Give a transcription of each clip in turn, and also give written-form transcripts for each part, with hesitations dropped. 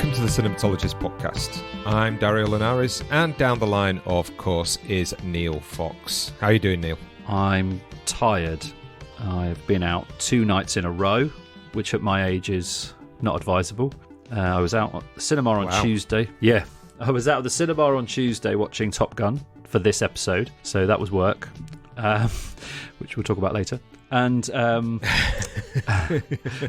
Welcome to the Cinematologists podcast. I'm Dario Linares, and down the line, of course, is Neil Fox. How are you doing, Neil? I'm tired. I've been out 2 nights in a row, which at my age is not advisable. I was out at the cinema on Tuesday. Yeah, I was out at the cinema on Tuesday watching Top Gun for this episode, so that was work, which we'll talk about later. And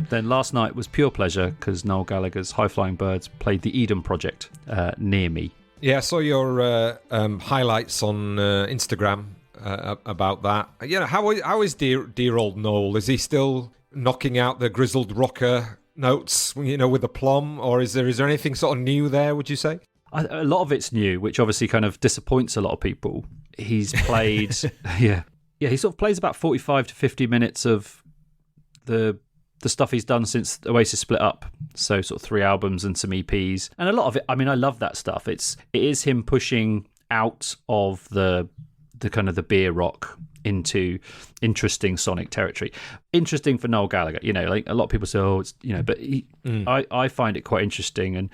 then last night was pure pleasure because Noel Gallagher's High Flying Birds played the Eden Project near me. Yeah, I saw your highlights on Instagram about that. You know, how is dear old Noel? Is he still knocking out the grizzled rocker notes, you know, with aplomb, or is there anything sort of new there, would you say? A lot of it's new, which obviously kind of disappoints a lot of people. He's played, yeah, he sort of plays about 45 to 50 minutes of the stuff he's done since Oasis split up. So sort of 3 albums and some EPs, and a lot of it. I mean, I love that stuff. It is him pushing out of the kind of the beer rock into interesting sonic territory. Interesting for Noel Gallagher, you know, like a lot of people say, oh, it's, you know, but I find it quite interesting, and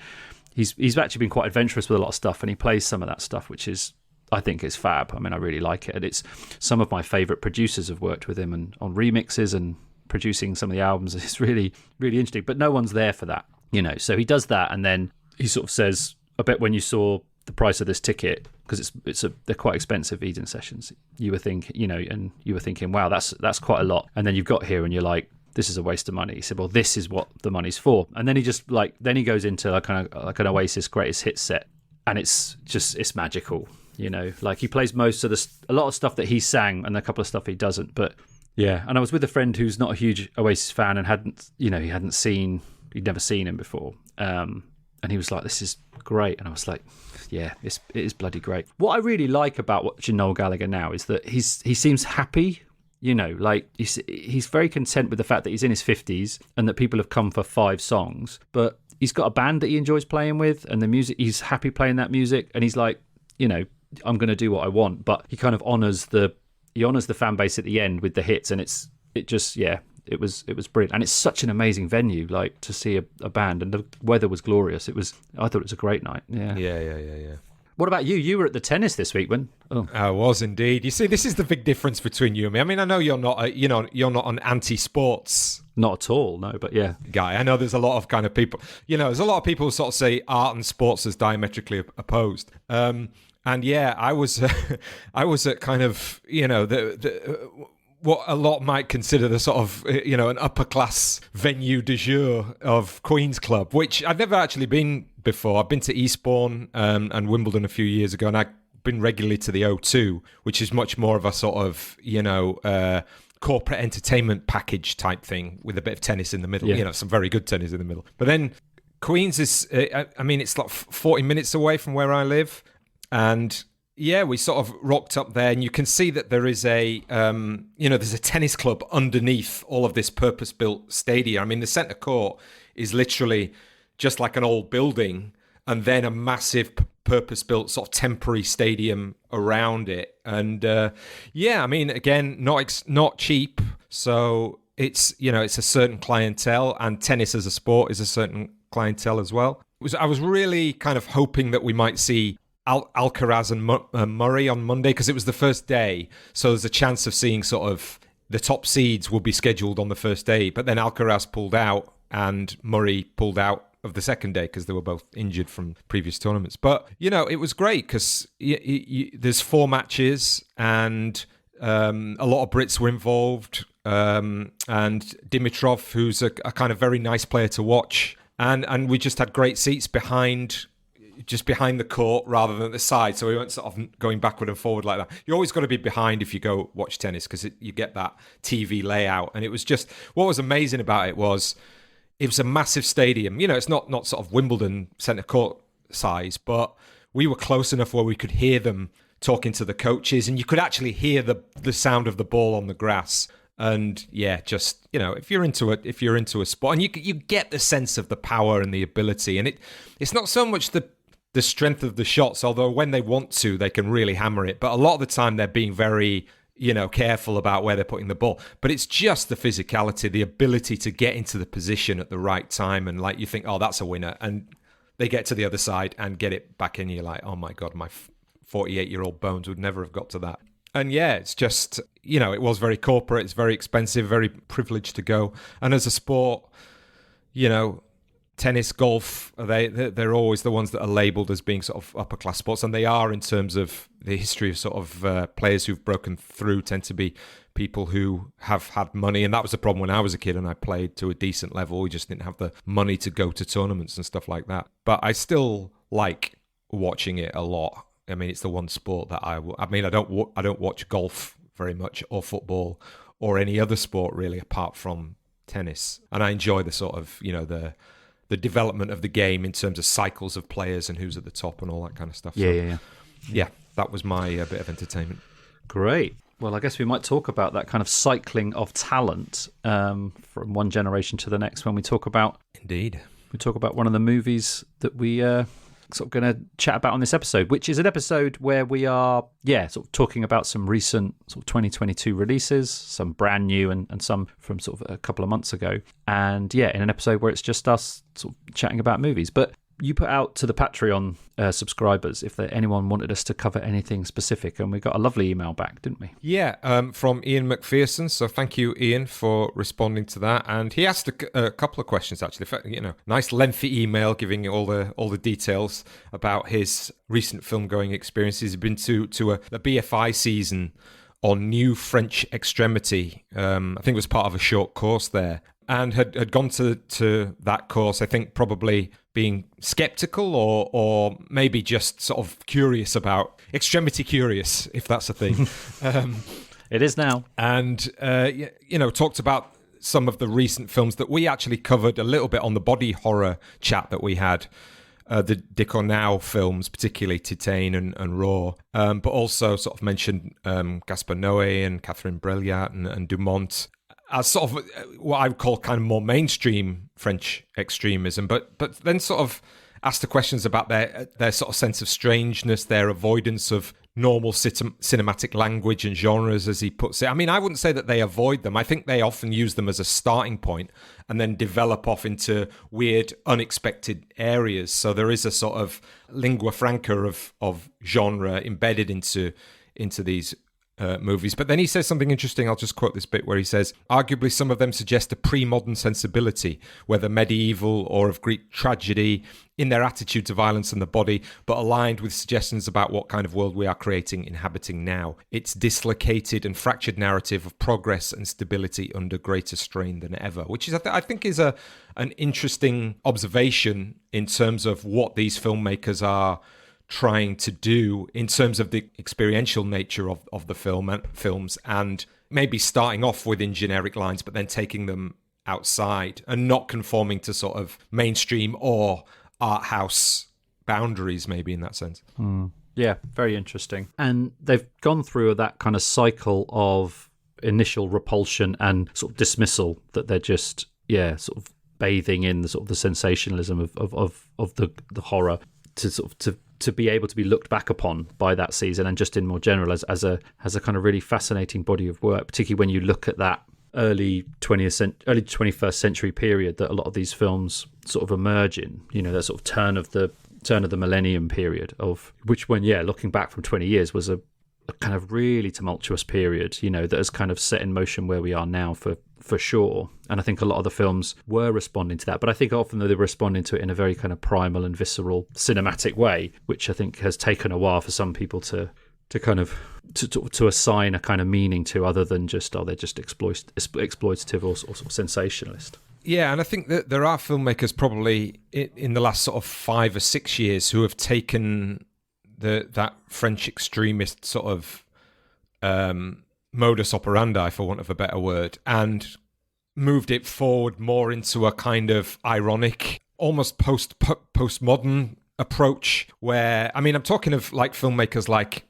he's actually been quite adventurous with a lot of stuff, and he plays some of that stuff, which is, I think, is fab. I mean, I really like it, and it's some of my favourite producers have worked with him and on remixes and producing some of the albums. It's really, really interesting, but no one's there for that, you know. So he does that, and then he sort of says, I bet when you saw the price of this ticket, because they're quite expensive Eden sessions, you were thinking, wow, that's quite a lot, and then you've got here and you're like, this is a waste of money. He said, well, this is what the money's for. And then he just then he goes into like kind of like an Oasis greatest hits set, and it's magical, you know. Like he plays most of a lot of stuff that he sang and a couple of stuff he doesn't, but yeah. And I was with a friend who's not a huge Oasis fan and he'd never seen him before, and he was like, this is great. And I was like, yeah, it is bloody great. What I really like about watching Noel Gallagher now is that he seems happy, you know, like he's very content with the fact that he's in his 50s and that people have come for 5 songs, but he's got a band that he enjoys playing with, and the music, he's happy playing that music, and he's like, you know, I'm going to do what I want, but he kind of honours the fan base at the end with the hits, and it was brilliant, and it's such an amazing venue, like to see a band, and the weather was glorious. I thought it was a great night. Yeah. What about you? You were at the tennis this week, when? Oh. I was indeed. You see, this is the big difference between you and me. I mean, I know you're not an anti-sports. Not at all, no, but yeah. Guy. I know there's a lot of kind of people, you know, there's a lot of people who sort of say art and sports as diametrically opposed. And yeah, I was at kind of, you know, what a lot might consider the sort of, you know, an upper class venue du jour of Queen's Club, which I've never actually been before. I've been to Eastbourne and Wimbledon a few years ago, and I've been regularly to the O2, which is much more of a sort of, you know, corporate entertainment package type thing with a bit of tennis in the middle, you know, some very good tennis in the middle. But then Queen's is, I mean, it's like 40 minutes away from where I live, and yeah, we sort of rocked up there, and you can see that there is there's a tennis club underneath all of this purpose-built stadium. I mean, the centre court is literally just like an old building, and then a massive purpose-built sort of temporary stadium around it. And I mean, again, not cheap. So it's, you know, it's a certain clientele, and tennis as a sport is a certain clientele as well. I was really kind of hoping that we might see Alcaraz and Murray on Monday, because it was the first day, so there's a chance of seeing sort of the top seeds will be scheduled on the first day, but then Alcaraz pulled out and Murray pulled out of the second day because they were both injured from previous tournaments. But, you know, it was great because there's 4 matches, and a lot of Brits were involved, and Dimitrov, who's a kind of very nice player to watch, and we just had great seats behind the court rather than at the side, so we weren't sort of going backward and forward like that. You always got to be behind if you go watch tennis, because you get that TV layout. And it was just, what was amazing about it was a massive stadium. You know, it's not sort of Wimbledon centre court size, but we were close enough where we could hear them talking to the coaches, and you could actually hear the sound of the ball on the grass. And yeah, just, you know, if you're into a sport, and you get the sense of the power and the ability, and it's not so much the strength of the shots, although when they want to, they can really hammer it. But a lot of the time, they're being very, you know, careful about where they're putting the ball. But it's just the physicality, the ability to get into the position at the right time, and like you think, oh, that's a winner, and they get to the other side and get it back in. You're like, oh my God, my 48-year-old bones would never have got to that. And yeah, it's just, it was very corporate, it's very expensive, very privileged to go. And as a sport, tennis, golf, they're always the ones that are labelled as being sort of upper class sports, and they are in terms of the history of sort of players who've broken through tend to be people who have had money. And that was the problem when I was a kid and I played to a decent level. We just didn't have the money to go to tournaments and stuff like that. But I still like watching it a lot. I mean, it's the one sport that I don't watch golf very much, or football, or any other sport really, apart from tennis. And I enjoy the sort of, the development of the game in terms of cycles of players and who's at the top and all that kind of stuff. Yeah, that was my bit of entertainment. Great. Well, I guess we might talk about that kind of cycling of talent from one generation to the next when we talk about... Indeed. We talk about one of the movies that we sort of going to chat about on this episode, which is an episode where we are, sort of talking about some recent sort of 2022 releases, some brand new and some from sort of a couple of months ago. And in an episode where it's just us sort of chatting about movies. But you put out to the Patreon subscribers if anyone wanted us to cover anything specific, and we got a lovely email back, didn't we? Yeah, from Ian McPherson. So thank you, Ian, for responding to that. And he asked a couple of questions actually. Nice lengthy email giving all the details about his recent film going experiences. He's been to a BFI season on New French Extremity. I think it was part of a short course there, and had gone to that course, I think probably being skeptical or maybe just sort of curious, if that's a thing. It is now. And, talked about some of the recent films that we actually covered a little bit on the body horror chat that we had. The Dick or Now films, particularly Titane and Raw, but also sort of mentioned Gaspar Noé and Catherine Breillat and Dumont as sort of what I would call kind of more mainstream French extremism, but then sort of asked the questions about their sort of sense of strangeness, their avoidance of normal cinematic language and genres, as he puts it. I mean, I wouldn't say that they avoid them. I think they often use them as a starting point and then develop off into weird, unexpected areas. So there is a sort of lingua franca of genre embedded into these movies. But then he says something interesting. I'll just quote this bit where he says, arguably some of them suggest a pre-modern sensibility, whether medieval or of Greek tragedy, in their attitude to violence and the body, but aligned with suggestions about what kind of world we are inhabiting now. Its dislocated and fractured narrative of progress and stability under greater strain than ever, which is, I think is an interesting observation in terms of what these filmmakers are trying to do in terms of the experiential nature of the films, and maybe starting off within generic lines, but then taking them outside and not conforming to sort of mainstream or art house boundaries, maybe in that sense. Yeah, very interesting. And they've gone through that kind of cycle of initial repulsion and sort of dismissal that they're just, sort of bathing in the sort of the sensationalism of the horror to sort of to be able to be looked back upon by that season, and just in more general as a kind of really fascinating body of work, particularly when you look at that early 21st century period that a lot of these films sort of emerge in, that sort of turn of the millennium period, of which, when looking back from 20 years, was a kind of really tumultuous period, that has kind of set in motion where we are now for sure. And I think a lot of the films were responding to that, but I think often they're responding to it in a very kind of primal and visceral cinematic way, which I think has taken a while for some people to kind of to assign a kind of meaning to, other than just they're just exploitative or sort of sensationalist. Yeah, and I think that there are filmmakers probably in the last sort of 5 or 6 years who have taken that French extremist sort of modus operandi, for want of a better word, and moved it forward more into a kind of ironic, almost postmodern approach, where, I mean, I'm talking of like filmmakers like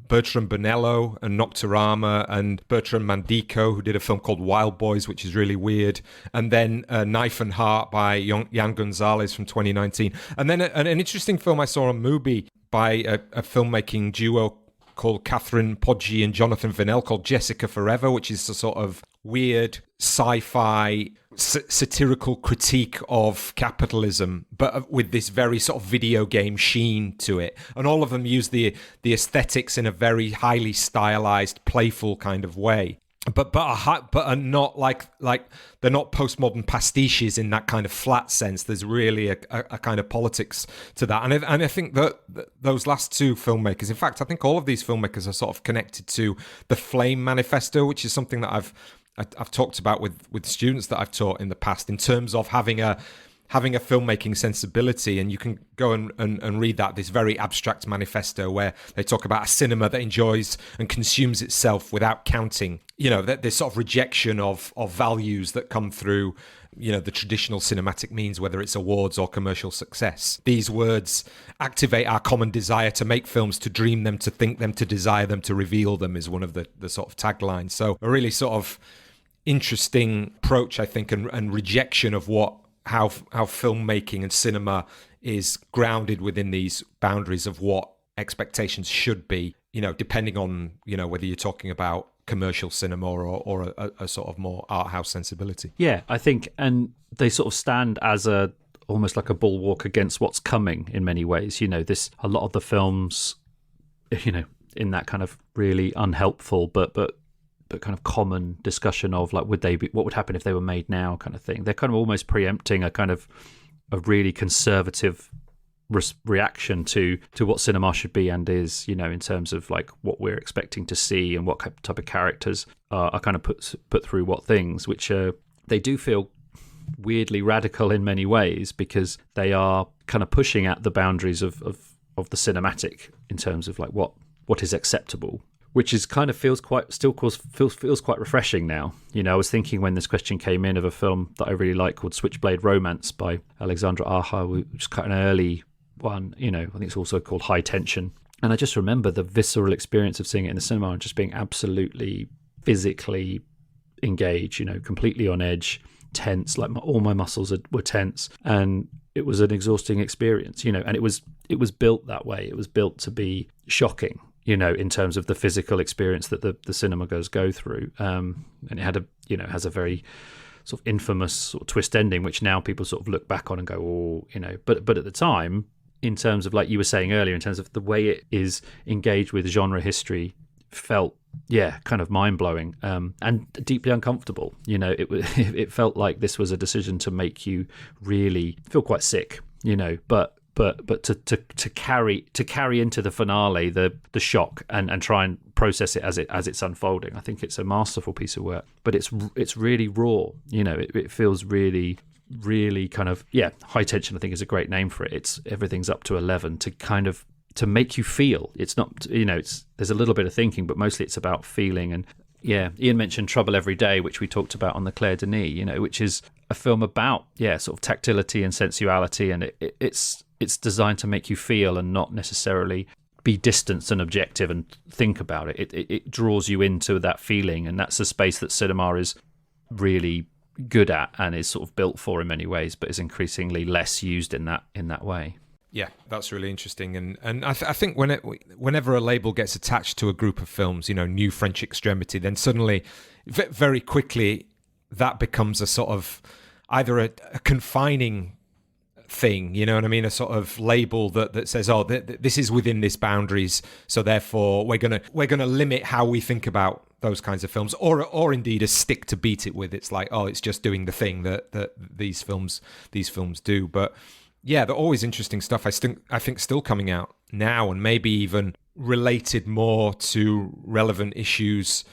Bertrand Bonello and Nocturama, and Bertrand Mandico, who did a film called Wild Boys, which is really weird, and then Knife and Heart by Jan Gonzalez from 2019, and then an interesting film I saw on Mubi by a filmmaking duo called Catherine Poggi and Jonathan Vinell, called Jessica Forever, which is a sort of weird sci-fi satirical critique of capitalism, but with this very sort of video game sheen to it. And all of them use the aesthetics in a very highly stylized, playful kind of way. But are not like they're not postmodern pastiches in that kind of flat sense. There's really a kind of politics to that, and I think that those last two filmmakers, in fact, I think all of these filmmakers are sort of connected to the Flame Manifesto, which is something that I've talked about with students that I've taught in the past, in terms of having a filmmaking sensibility. And you can go and read that, this very abstract manifesto where they talk about a cinema that enjoys and consumes itself without counting, this sort of rejection of values that come through, the traditional cinematic means, whether it's awards or commercial success. These words activate our common desire to make films, to dream them, to think them, to desire them, to reveal them, is one of the sort of taglines. So a really sort of interesting approach, I think, and rejection of how filmmaking and cinema is grounded within these boundaries of what expectations should be, depending on, whether you're talking about commercial cinema or a sort of more art house sensibility. Yeah, I think, and they sort of stand as almost like a bulwark against what's coming in many ways. A lot of the films, in that kind of really unhelpful but kind of common discussion of like, what would happen if they were made now, kind of thing. They're kind of almost preempting a kind of a really conservative reaction to what cinema should be and is, in terms of like what we're expecting to see and what type of characters are kind of put through what things, which they do feel weirdly radical in many ways, because they are kind of pushing at the boundaries of the cinematic in terms of like what is acceptable, which is kind of feels quite refreshing now. I was thinking when this question came in of a film that I really like called Switchblade Romance by Alexandra Aja, which is kind of an early one. I think it's also called High Tension. And I just remember the visceral experience of seeing it in the cinema and just being absolutely physically engaged, completely on edge, tense, like all my muscles were tense. And it was an exhausting experience, and it was built that way. It was built to be shocking, in terms of the physical experience that the cinema goes go through. And it had has a very sort of infamous sort of twist ending, which now people sort of look back on and go, but at the time, in terms of, like you were saying earlier, in terms of the way it is engaged with genre history, felt, kind of mind-blowing, and deeply uncomfortable. It felt like this was a decision to make you really feel quite sick, but to carry into the finale the shock and try and process it as it's unfolding. I think it's a masterful piece of work, but it's really raw. It feels really kind of High Tension, I think, is a great name for it. It's everything's up to 11 to kind of to make you feel. It's not, there's a little bit of thinking, but mostly it's about feeling. And Ian mentioned Trouble Every Day, which we talked about on the Claire Denis, which is a film about sort of tactility and sensuality, and it's designed to make you feel and not necessarily be distanced and objective and think about it. It draws you into that feeling, and that's a space that cinema is really good at and is sort of built for in many ways, but is increasingly less used in that way. Yeah, that's really interesting, and I think whenever a label gets attached to a group of films, New French Extremity, then suddenly, very quickly, that becomes a sort of either a confining thing, you know what I mean, a sort of label that says, this is within this boundaries, so therefore we're gonna limit how we think about those kinds of films, or indeed a stick to beat it with. It's like, it's just doing the thing that these films do. But yeah, they're always interesting stuff. I think still coming out now, and maybe even related more to relevant issues,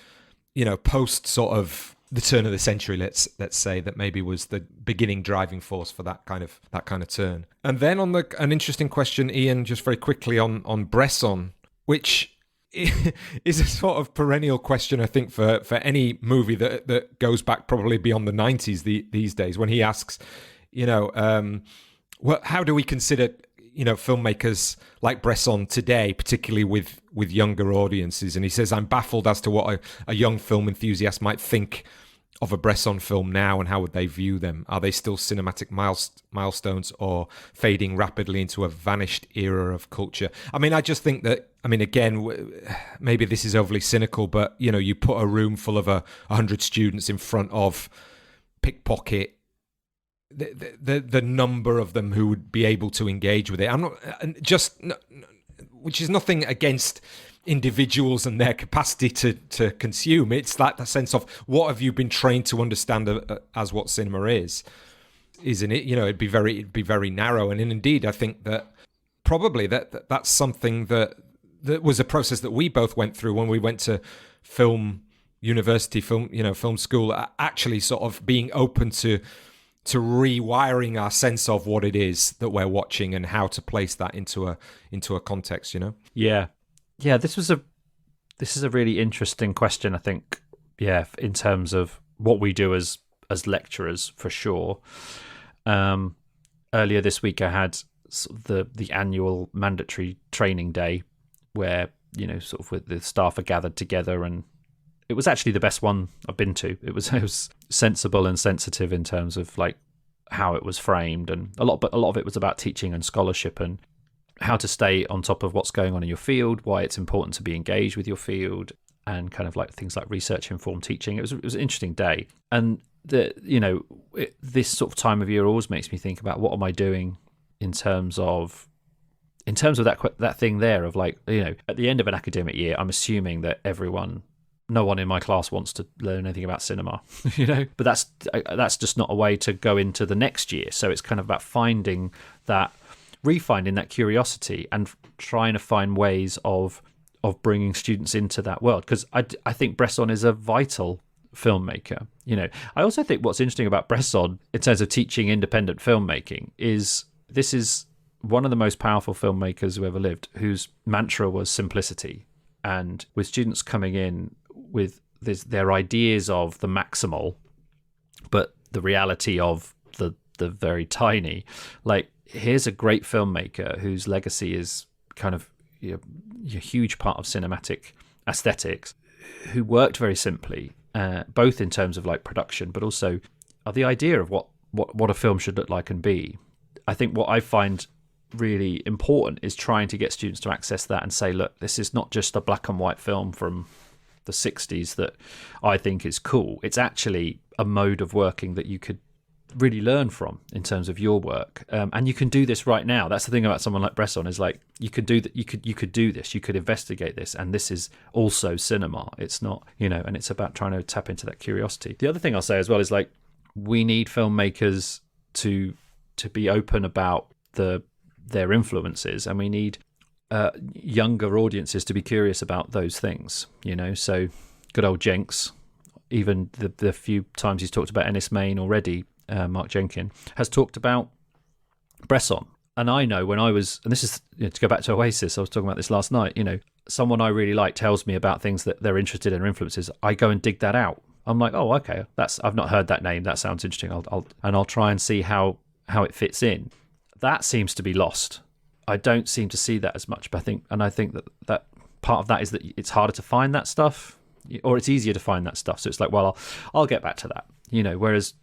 post sort of the turn of the century, let's say, that maybe was the beginning driving force for that kind of turn. And then on an interesting question, Ian, just very quickly on Bresson, which is a sort of perennial question, I think, for any movie that goes back probably beyond the 90s these days, when he asks, how do we consider filmmakers like Bresson today, particularly with younger audiences? And he says, I'm baffled as to what a young film enthusiast might think of a Bresson film now, and how would they view them? Are they still cinematic milestones, or fading rapidly into a vanished era of culture? I mean, I just think that, I mean, again, maybe this is overly cynical, but, you know, you put a room full of 100 students in front of Pickpocket, the number of them who would be able to engage with it. I'm not just, which is nothing against individuals and their capacity to consume. It's that sense of, what have you been trained to understand as what cinema is, isn't it? You know, it'd be very narrow. And indeed, I think that probably that's something that was a process that we both went through when we went to film university, film school, actually sort of being open to rewiring our sense of what it is that we're watching and how to place that into a context, you know? Yeah, this is a really interesting question, I think. Yeah, in terms of what we do as lecturers, for sure. Earlier this week, I had the annual mandatory training day, where, you know, sort of with the staff are gathered together, and it was actually the best one I've been to. It was sensible and sensitive in terms of like how it was framed, and a lot of it was about teaching and scholarship and how to stay on top of what's going on in your field, why it's important to be engaged with your field, and kind of like things like research informed teaching. It was an interesting day, and this sort of time of year always makes me think about, what am I doing in terms of that thing there of, like, you know, at the end of an academic year, I'm assuming that no one in my class wants to learn anything about cinema, you know, but that's just not a way to go into the next year. So it's kind of about refinding that curiosity and trying to find ways of bringing students into that world. Because I think Bresson is a vital filmmaker. You know, I also think what's interesting about Bresson in terms of teaching independent filmmaking is this is one of the most powerful filmmakers who ever lived, whose mantra was simplicity. And with students coming in with their ideas of the maximal, but the reality of the very tiny, like, here's a great filmmaker whose legacy is kind of a huge part of cinematic aesthetics, who worked very simply, both in terms of like production, but also the idea of what a film should look like and be. I think what I find really important is trying to get students to access that and say, look, this is not just a black and white film from the 60s that I think is cool. It's actually a mode of working that you could really learn from in terms of your work, and you can do this right now. That's the thing about someone like Bresson, is like, you could do that. You could do this. You could investigate this, and this is also cinema. It's not, you know, and it's about trying to tap into that curiosity. The other thing I'll say as well is, like, we need filmmakers to be open about their influences, and we need younger audiences to be curious about those things, you know. So good old Jenks, even the few times he's talked about Ennis Main already, Mark Jenkin has talked about Bresson. And I know when I was, and this is, you know, to go back to Oasis, I was talking about this last night, you know, someone I really like tells me about things that they're interested in or influences, I go and dig that out. I'm like, oh, okay, I've not heard that name, that sounds interesting. I'll try and see how it fits in. That seems to be lost. I don't seem to see that as much, but I think that part of that is that it's harder to find that stuff, or it's easier to find that stuff. So it's like, well, I'll get back to that, you know. Whereas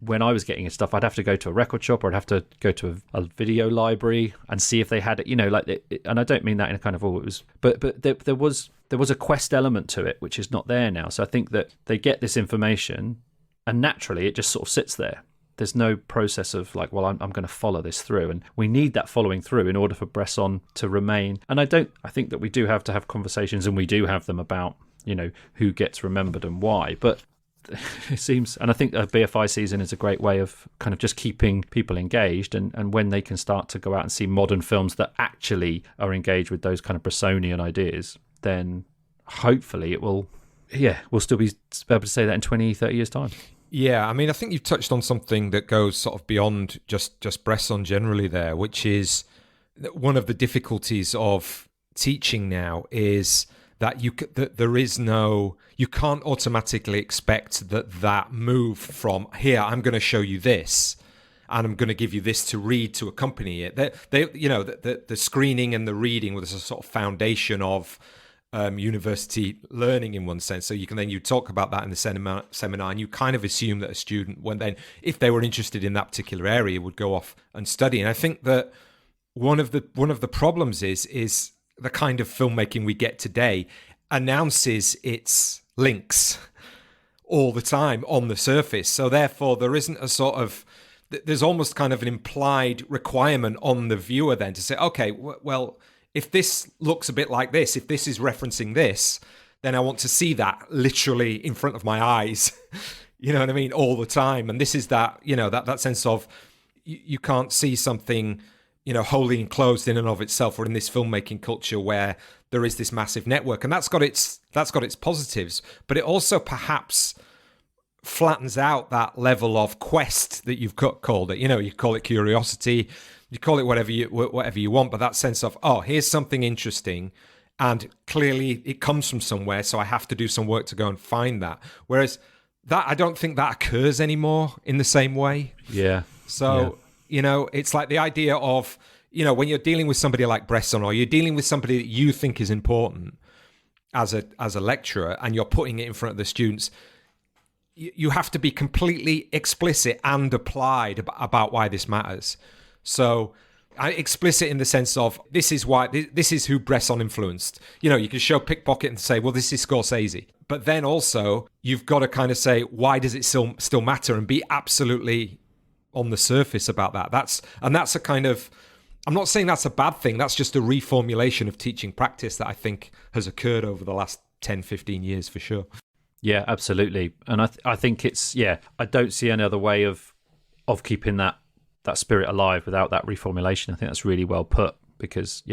when I was getting his stuff, I'd have to go to a record shop, or I'd have to go to a video library and see if they had it, you know, like. And I don't mean that in a kind of, oh, it was, but there was a quest element to it, which is not there now. So I think that they get this information, and naturally it just sort of sits there. There's no process of like, well, I'm going to follow this through, and we need that following through in order for Bresson to remain. And I think that we do have to have conversations, and we do have them about, you know, who gets remembered and why. But it seems, and I think a BFI season is a great way of kind of just keeping people engaged, and when they can start to go out and see modern films that actually are engaged with those kind of Bressonian ideas, then hopefully we'll still be able to say that in 20, 30 years' time. Yeah, I mean, I think you've touched on something that goes sort of beyond just Bresson generally there, which is one of the difficulties of teaching now is that you can't automatically expect that move from, here, I'm going to show you this, and I'm going to give you this to read to accompany it. The screening and the reading was a sort of foundation of university learning in one sense. So you talk about that in the seminar, and you kind of assume that a student, if they were interested in that particular area, would go off and study. And I think that one of the problems is the kind of filmmaking we get today announces its links all the time on the surface. So therefore, there isn't a sort of, there's almost kind of an implied requirement on the viewer then to say, okay, well, if this looks a bit like this, if this is referencing this, then I want to see that literally in front of my eyes, you know what I mean, all the time. And this is that, that sense of you can't see something, wholly enclosed in and of itself, or in this filmmaking culture where there is this massive network. And that's got its positives, but it also perhaps flattens out that level of quest that you've called it. You call it curiosity, you call it whatever you want, but that sense of, oh, here's something interesting, and clearly it comes from somewhere, so I have to do some work to go and find that. Whereas that, I don't think that occurs anymore in the same way. Yeah. So, it's like the idea of, when you're dealing with somebody like Bresson, or you're dealing with somebody that you think is important as a lecturer, and you're putting it in front of the students, you have to be completely explicit and applied about why this matters. So explicit in the sense of, this is why, this is who Bresson influenced. You can show Pickpocket and say, well, this is Scorsese. But then also, you've got to kind of say, why does it still matter, and be absolutely on the surface about that. That's a kind of, I'm not saying that's a bad thing, that's just a reformulation of teaching practice that I think has occurred over the last 10, 15 years for sure. Yeah, absolutely. And I think it's, I don't see any other way of keeping that spirit alive without that reformulation. I think that's really well put, because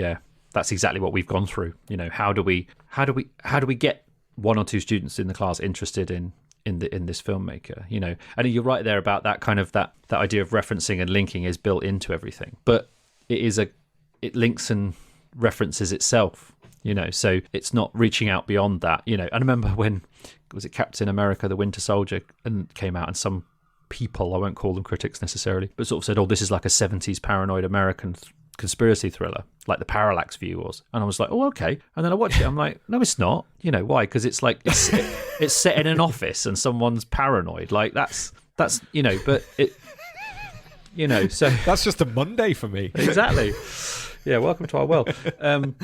that's exactly what we've gone through. How do we get one or two students in the class interested in this filmmaker? And you're right there about that kind of that idea of referencing and linking is built into everything, but it links and references itself. So it's not reaching out beyond that. And I remember when, was it Captain America, the Winter Soldier, and came out, and some people, I won't call them critics necessarily, but sort of said, oh, this is like a 70s paranoid American conspiracy thriller, like the Parallax View was. And I was like, oh, okay. And then I watched it, I'm like, no, it's not. Why? Because it's like, it's set in an office and someone's paranoid. Like that's but it, so. That's just a Monday for me. Exactly. Yeah, welcome to our world. So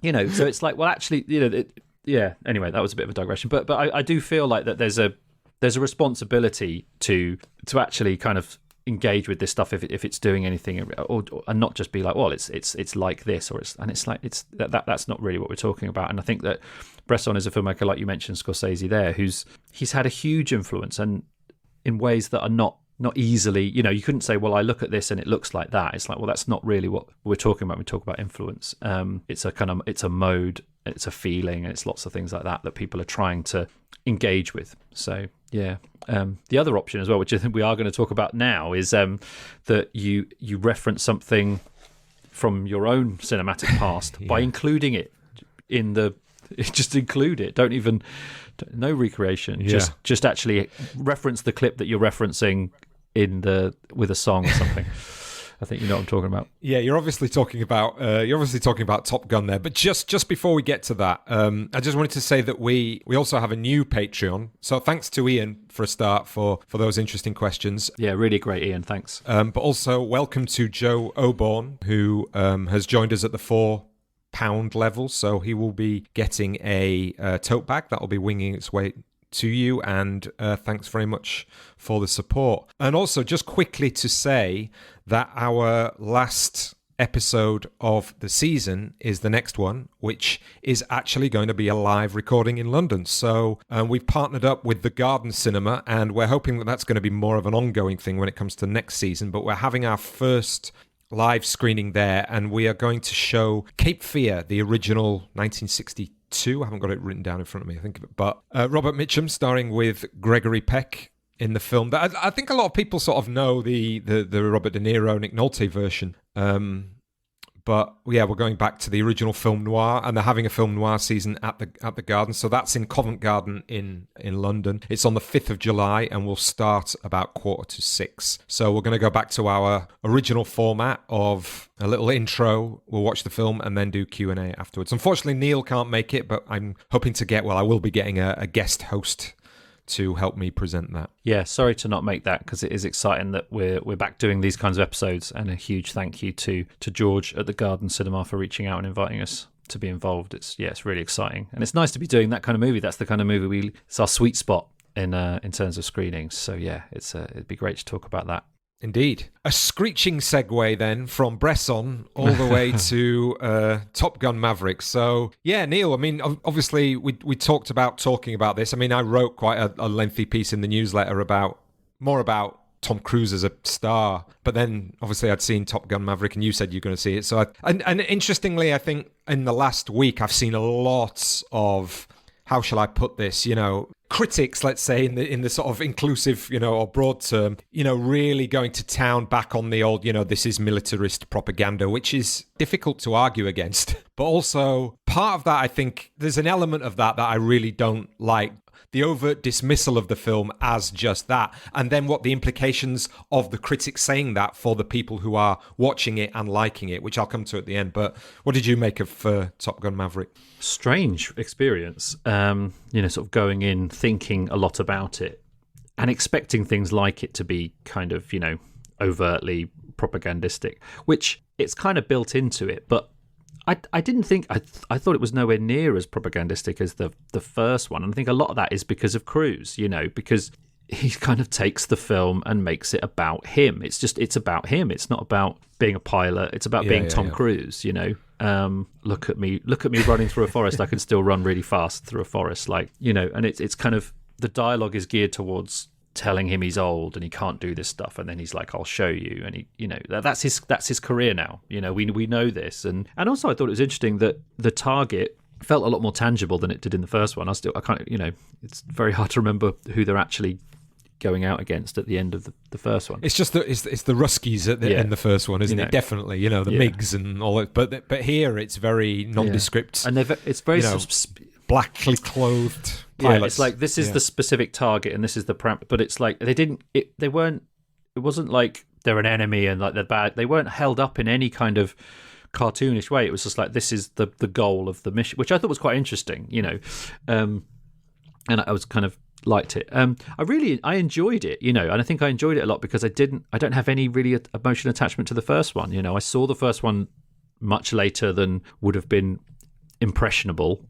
it's like, well, actually, anyway, that was a bit of a digression. But I do feel like that there's a responsibility to actually kind of engage with this stuff if it's doing anything, and not just be like, well, it's like this, or it's that's not really what we're talking about. And I think that Bresson is a filmmaker, like you mentioned, Scorsese there, he's had a huge influence, and in ways that are not easily, you couldn't say, well, I look at this and it looks like that. It's like, well, that's not really what we're talking about. We talk about influence. It's a mode, it's a feeling, and it's lots of things like that people are trying to engage with. So the other option as well, which I think we are going to talk about now, is that you reference something from your own cinematic past by including it in just include it. No recreation. Just actually reference the clip that you're referencing with a song or something. I think you know what I'm talking about. Yeah, you're obviously talking about Top Gun there. But just before we get to that, I just wanted to say that we also have a new Patreon. So thanks to Ian for a start for those interesting questions. Yeah, really great, Ian. Thanks. But also welcome to Joe Oborn, who has joined us at the £4 level. So he will be getting a tote bag that will be winging its way to you, and thanks very much for the support. And also just quickly to say that our last episode of the season is the next one, which is actually going to be a live recording in London. So we've partnered up with the Garden Cinema, and we're hoping that that's going to be more of an ongoing thing when it comes to next season. But we're having our first live screening there, and we are going to show Cape Fear, the original 1962. I haven't got it written down in front of me, I think of it. But Robert Mitchum starring with Gregory Peck in the film. I think a lot of people sort of know the Robert De Niro, Nick Nolte version. But yeah, we're going back to the original film noir, and they're having a film noir season at the Garden. So that's in Covent Garden in London. It's on the 5th of July and will start about 5:45. So we're going to go back to our original format of a little intro. We'll watch the film and then do Q&A afterwards. Unfortunately, Neil can't make it, but I'm hoping to get, I will be getting a guest host to help me present that. Yeah, sorry to not make that, because it is exciting that we're back doing these kinds of episodes, and a huge thank you to George at the Garden Cinema for reaching out and inviting us to be involved. It's really exciting, and it's nice to be doing that kind of movie. That's the kind of movie it's our sweet spot in terms of screenings. So yeah, it'd be great to talk about that. Indeed. A screeching segue then from Bresson all the way to Top Gun Maverick. So, yeah, Neil, I mean, obviously we talked about talking about this. I mean, I wrote quite a lengthy piece in the newsletter about Tom Cruise as a star, but then obviously I'd seen Top Gun Maverick and you said you're going to see it. So, and interestingly, I think in the last week I've seen a lot of, how shall I put this, critics, let's say, in the sort of inclusive, or broad term, really going to town back on the old, this is militarist propaganda, which is difficult to argue against. But also part of that, I think there's an element of that I really don't like. The overt dismissal of the film as just that, and then what the implications of the critics saying that for the people who are watching it and liking it, which I'll come to at the end. But what did you make of Top Gun Maverick? Strange experience, sort of going in thinking a lot about it and expecting things like it to be kind of, overtly propagandistic, which it's kind of built into it, but I didn't think, I thought it was nowhere near as propagandistic as the first one. And I think a lot of that is because of Cruise, because he kind of takes the film and makes it about him. It's about him. It's not about being a pilot. It's about being Tom Cruise, look at me running through a forest. I can still run really fast through a forest, and it's kind of, the dialogue is geared towards telling him he's old and he can't do this stuff, and then he's like, I'll show you, and he that's his career now. We know this, and also I thought it was interesting that the target felt a lot more tangible than it did in the first one. I can't, it's very hard to remember who they're actually going out against at the end of the first one. It's just it's the Ruskies at the in the first one, isn't it? Definitely, the MiGs and all that. But here it's very nondescript, and it's very blackly clothed pilots. Yeah, it's like this is the specific target and this is the parameter. But it's like it wasn't like they're an enemy and like they're bad. They weren't held up in any kind of cartoonish way. It was just like, this is the goal of the mission, which I thought was quite interesting, and I was kind of liked it. I enjoyed it, and I think I enjoyed it a lot because I don't have any really emotional attachment to the first one. I saw the first one much later than would have been impressionable.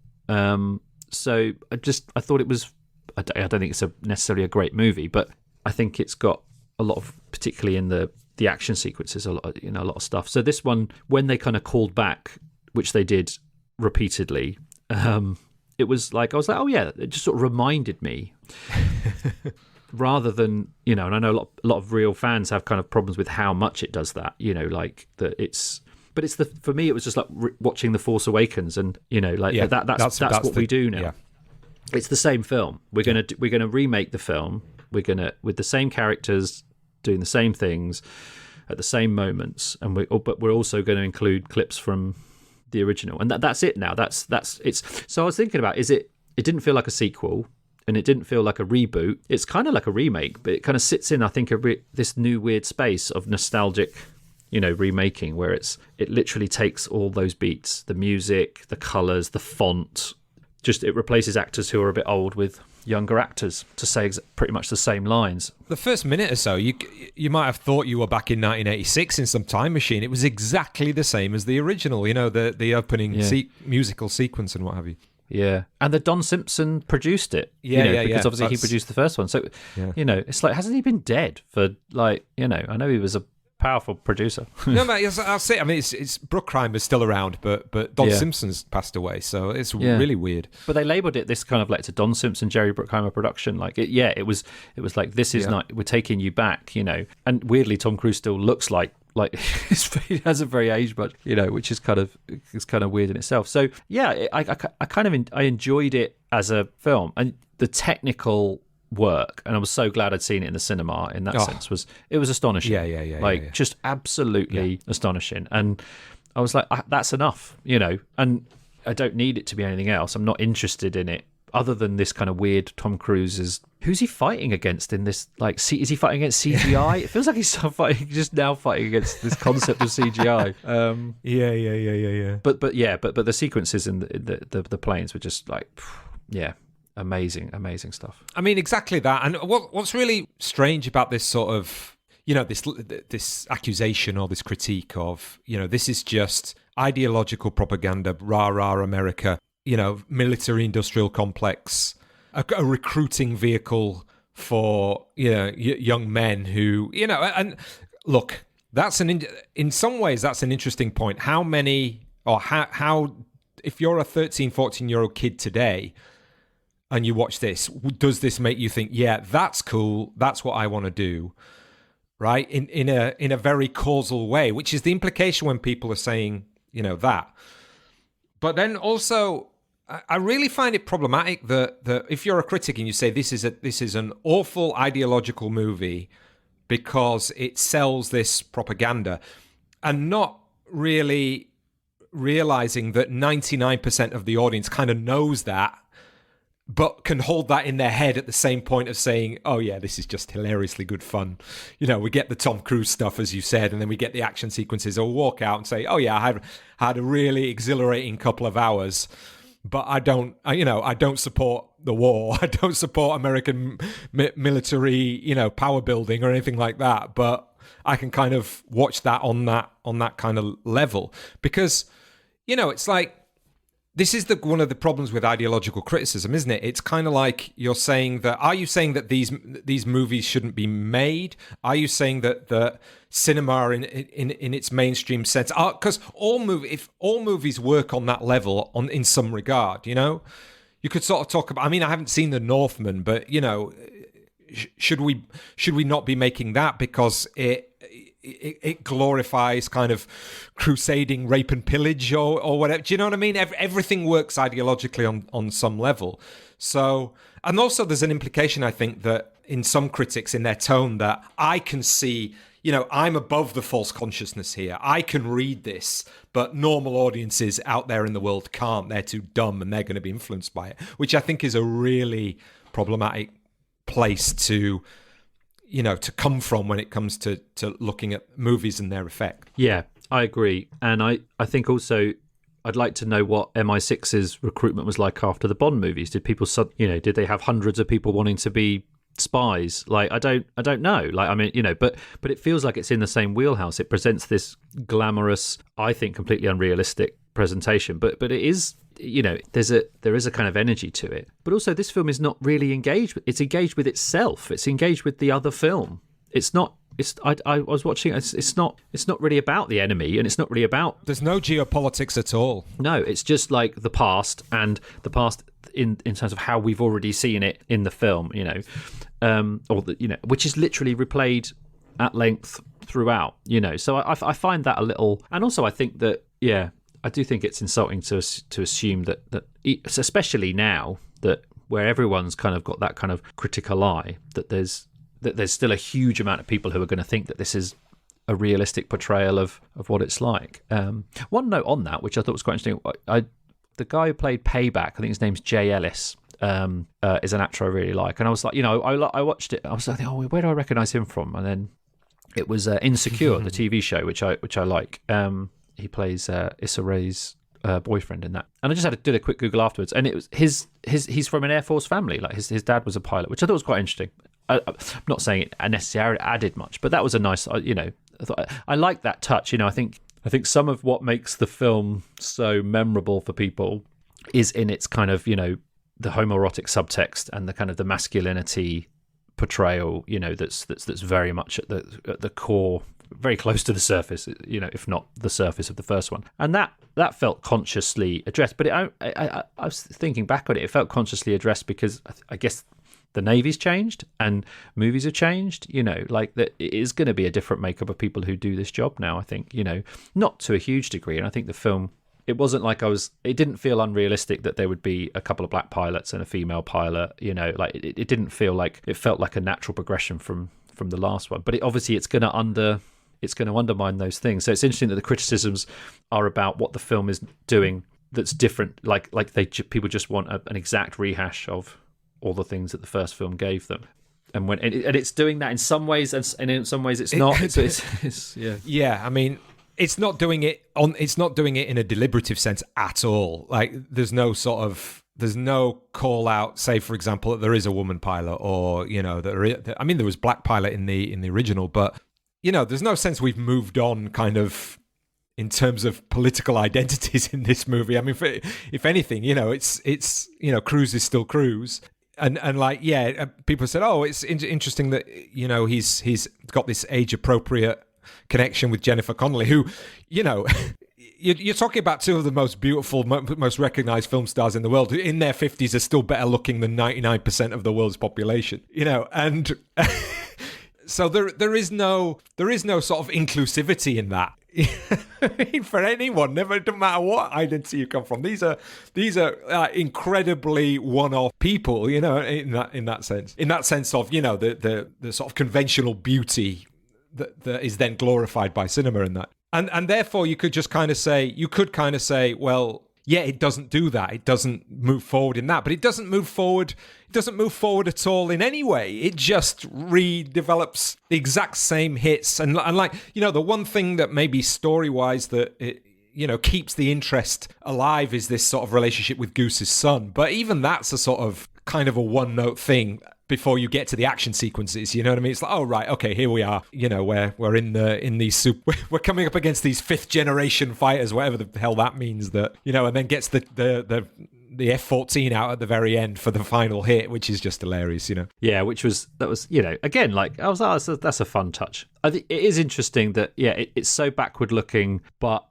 So I thought it was, I don't think it's necessarily a great movie, but I think it's got a lot of, particularly in the action sequences, a lot of stuff. So this one, when they kind of called back, which they did repeatedly, it was like, I was like, oh yeah, it just sort of reminded me rather than, and I know a lot of real fans have kind of problems with how much it does that, like that but for me, it was just like watching The Force Awakens, and that's what we do now. Yeah. It's the same film. We're gonna remake the film. With the same characters doing the same things at the same moments, but we're also going to include clips from the original, and that's it now. That's it's. So I was thinking about, it didn't feel like a sequel, and it didn't feel like a reboot. It's kind of like a remake, but it kind of sits in, I think, this new weird space of nostalgic, remaking, where it literally takes all those beats, the music, the colors, the font, it replaces actors who are a bit old with younger actors to say pretty much the same lines. The first minute or so, you might have thought you were back in 1986 in some time machine. It was exactly the same as the original, the opening musical sequence and what have you. Yeah, and the Don Simpson produced it. Because obviously he produced the first one. So, it's like, hasn't he been dead for I know he was a powerful producer. No, but I'll say, I mean, it's Bruckheimer's still around, but Don Simpson's passed away, so it's really weird. But they labelled it this kind of like, it's a Don Simpson, Jerry Bruckheimer production. Like, it was like, this is not, we're taking you back, And weirdly, Tom Cruise still looks like he hasn't very aged much, which is kind of weird in itself. So I enjoyed it as a film, and the technical work, and I was so glad I'd seen it in the cinema in that sense, was astonishing. Just absolutely astonishing. And I was like, that's enough, and I don't need it to be anything else. I'm not interested in it other than this kind of weird Tom Cruise's. Who's he fighting against in this? Like, is he fighting against CGI? It feels like he's fighting against this concept of CGI. Yeah. But the sequences in the planes were just like, amazing stuff. I mean, exactly that. And what's really strange about this sort of, this accusation or this critique of, this is just ideological propaganda, rah America, military industrial complex, a recruiting vehicle for young men who, and look, that's in some ways that's an interesting point. How many, or how if you're a 13, 14-year-old kid today and you watch this, does this make you think, yeah, that's cool, that's what I want to do, right? In a very causal way, which is the implication when people are saying, that. But then also, I really find it problematic that if you're a critic and you say this is an awful ideological movie because it sells this propaganda, and not really realizing that 99% of the audience kind of knows that, but can hold that in their head at the same point of saying, oh yeah, this is just hilariously good fun. We get the Tom Cruise stuff, as you said, and then we get the action sequences, or walk out and say, oh yeah, I had a really exhilarating couple of hours, but I don't support the war. I don't support American military, power building or anything like that. But I can kind of watch that on that kind of level, because, it's like, this is one of the problems with ideological criticism, isn't it? It's kind of like you're saying that. Are you saying that these movies shouldn't be made? Are you saying that the cinema in its mainstream sense? Because if all movies work on that level, in some regard, you could sort of talk about. I mean, I haven't seen The Northman, but should we not be making that because it glorifies kind of crusading, rape and pillage or whatever. Do you know what I mean? Everything works ideologically on some level. So, and also there's an implication, I think, that in some critics in their tone that I can see, I'm above the false consciousness here. I can read this, but normal audiences out there in the world can't. They're too dumb and they're going to be influenced by it, which I think is a really problematic place to come from when it comes to looking at movies and their effect. Yeah, I agree. And I think also I'd like to know what MI6's recruitment was like after the Bond movies. Did people, did they have hundreds of people wanting to be spies? Like, I don't know. Like, I mean, but it feels like it's in the same wheelhouse. It presents this glamorous, I think completely unrealistic presentation, but it is, there is a kind of energy to it. But also this film is not really engaged with, it's engaged with itself. It's engaged with the other film. I was watching, it's not really about the enemy, and it's not really about, there's no geopolitics at all. No, it's just like the past, and the past in terms of how we've already seen it in the film, which is literally replayed at length throughout, so I find that a little, and also I think that, I do think it's insulting to assume that especially now, that where everyone's kind of got that kind of critical eye, that there's still a huge amount of people who are going to think that this is a realistic portrayal of what it's like. One note on that, which I thought was quite interesting, the guy who played Payback, I think his name's Jay Ellis, is an actor I really like, and I was like, I watched it, I was like, oh, where do I recognise him from? And then it was Insecure, the TV show, which I like. He plays Issa Rae's boyfriend in that, and I just did a quick Google afterwards, and it was he's from an Air Force family. Like his dad was a pilot, which I thought was quite interesting. I'm not saying it necessarily added much, but that was a nice, I thought I like that touch. I think some of what makes the film so memorable for people is in its kind of the homoerotic subtext and the kind of the masculinity portrayal. That's very much at the core, very close to the surface, if not the surface of the first one, and that felt consciously addressed. But I was thinking back on it, it felt consciously addressed because I guess the Navy's changed and movies have changed. Like that, it is going to be a different makeup of people who do this job now. I think not to a huge degree, and I think the film, it wasn't like it didn't feel unrealistic that there would be a couple of black pilots and a female pilot. Like it didn't feel like, it felt like a natural progression from the last one. But obviously it's going to it's going to undermine those things. So it's interesting that the criticisms are about what the film is doing that's different. Like people just want an exact rehash of all the things that the first film gave them. And it's doing that in some ways, and in some ways it's not. It's yeah. I mean, it's not doing it in a deliberative sense at all. Like there's no call out, say for example, that there is a woman pilot, or there was black pilot in the original, but there's no sense we've moved on kind of in terms of political identities in this movie. I mean, if anything, it's Cruise is still Cruise. And people said, oh, it's interesting that he's got this age appropriate connection with Jennifer Connelly, who you're talking about two of the most beautiful, most recognized film stars in the world, who in their 50s are still better looking than 99% of the world's population. And so there is no sort of inclusivity in that. For anyone, it doesn't matter what identity you come from. These are incredibly one-off people, in that sense of the sort of conventional beauty that is then glorified by cinema in that, and therefore you could kind of say, well, yeah, it doesn't do that. It doesn't move forward in that, but it doesn't move forward. It doesn't move forward at all in any way. It just redevelops the exact same hits. And like, the one thing that maybe story-wise that it, keeps the interest alive is this sort of relationship with Goose's son. But even that's a sort of kind of a one-note thing before you get to the action sequences. You know what I mean? It's like, oh, right, okay, here we are. We're in these we're coming up against these 5th generation fighters, whatever the hell that means. That and then gets the F-14 out at the very end for the final hit, which is just hilarious. Yeah, that was again, like I was like, that's a fun touch. I think it is interesting that it's so backward looking, but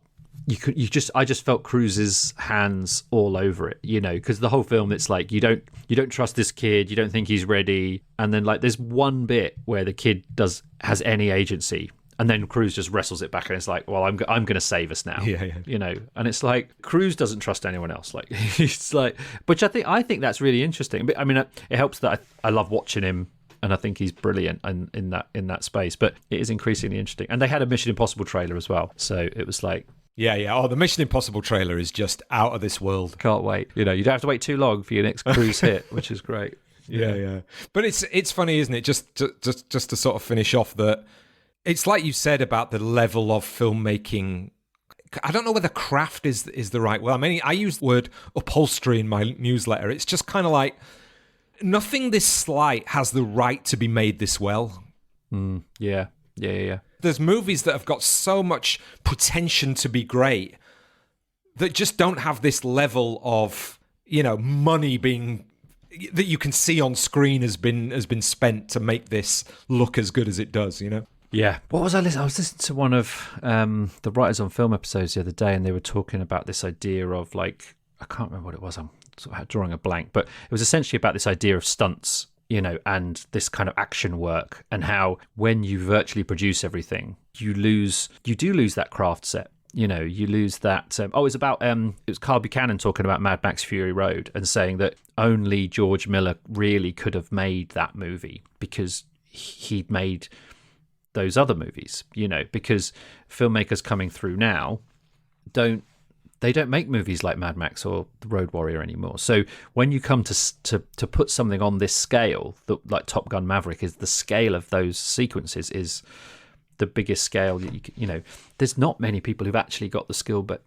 I just felt Cruise's hands all over it, because the whole film, it's like you don't trust this kid, you don't think he's ready, and then like there's one bit where the kid has any agency, and then Cruise just wrestles it back, and it's like, well, I'm going to save us now, and it's like Cruise doesn't trust anyone else, like it's like, which I think that's really interesting. But I mean, it helps that I love watching him. And I think he's brilliant in that space. But it is increasingly interesting. And they had a Mission Impossible trailer as well, so it was like, yeah. Oh, the Mission Impossible trailer is just out of this world. Can't wait. You don't have to wait too long for your next Cruise hit, which is great. Yeah. But it's funny, isn't it? Just to sort of finish off, that it's like you said about the level of filmmaking. I don't know whether craft is the right word. I mean, I use the word upholstery in my newsletter. It's just kind of like, nothing this slight has the right to be made this well. Yeah. There's movies that have got so much pretension to be great that just don't have this level of, money being that you can see on screen has been spent to make this look as good as it does. Yeah. What was I listening? I was listening to one of the Writers on Film episodes the other day, and they were talking about this idea of, like, I can't remember what it was. I'm sort of drawing a blank, but it was essentially about this idea of stunts, and this kind of action work, and how when you virtually produce everything, you do lose that craft set. You lose that. It was about it was Carl Buchanan talking about Mad Max Fury Road and saying that only George Miller really could have made that movie because he'd made those other movies. Because filmmakers coming through now don't make movies like Mad Max or The Road Warrior anymore. So when you come to put something on this scale, like Top Gun Maverick, is the scale of those sequences is the biggest scale. There's not many people who've actually got the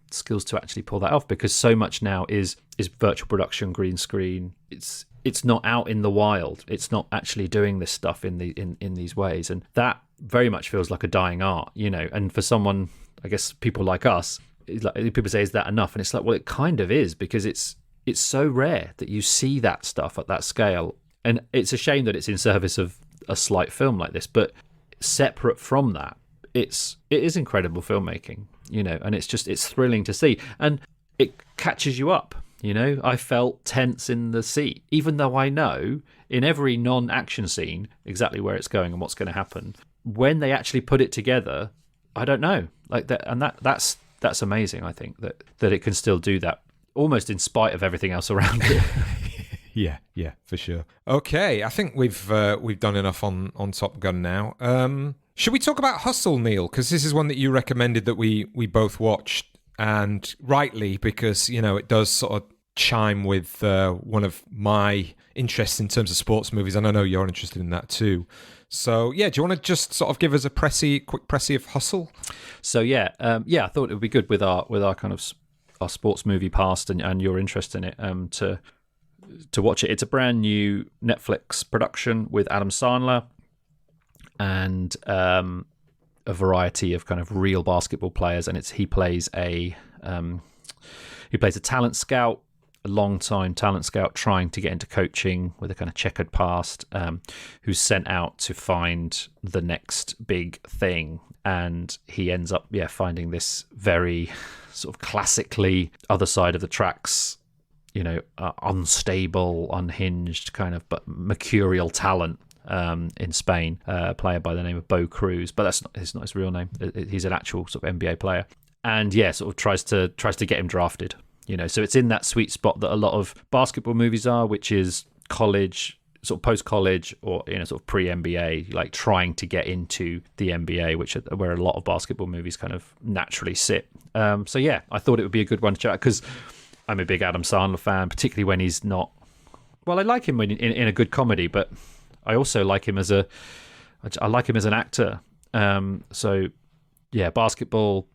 skills to actually pull that off, because so much now is virtual production, green screen. It's not out in the wild. It's not actually doing this stuff in these ways, and that very much feels like a dying art. And for someone, I guess, people like us. Like, people say, is that enough? And it's like, well, it kind of is, because it's so rare that you see that stuff at that scale. And it's a shame that it's in service of a slight film like this, but separate from that, it is incredible filmmaking, and it's thrilling to see, and it catches you up. I felt tense in the seat, even though I know in every non-action scene exactly where it's going and what's going to happen. When they actually put it together, I don't know, like that, and that's amazing. I think that it can still do that almost in spite of everything else around it. Yeah, for sure. Okay, I think we've done enough on Top Gun now. Should we talk about Hustle, Neil? Because this is one that you recommended that we both watched, and rightly, because it does sort of chime with one of my interests in terms of sports movies, and I know you're interested in that too. So yeah, do you want to just sort of give us a quick pressy of Hustle? So I thought it would be good with our kind of our sports movie past and your interest in it to watch it. It's a brand new Netflix production with Adam Sandler and a variety of kind of real basketball players, and he plays a talent scout, a long-time talent scout trying to get into coaching with a kind of checkered past, who's sent out to find the next big thing, and he ends up finding this very sort of classically other side of the tracks, unstable, unhinged kind of but mercurial talent in Spain, a player by the name of Bo Cruz, but it's not his real name. He's an actual sort of NBA player, and sort of tries to get him drafted. So it's in that sweet spot that a lot of basketball movies are, which is college, sort of post-college, or sort of pre-NBA, like trying to get into the NBA, which are where a lot of basketball movies kind of naturally sit. I thought it would be a good one to check out because I'm a big Adam Sandler fan, particularly when he's not. Well, I like him in a good comedy, but I also like him as an actor. Basketball,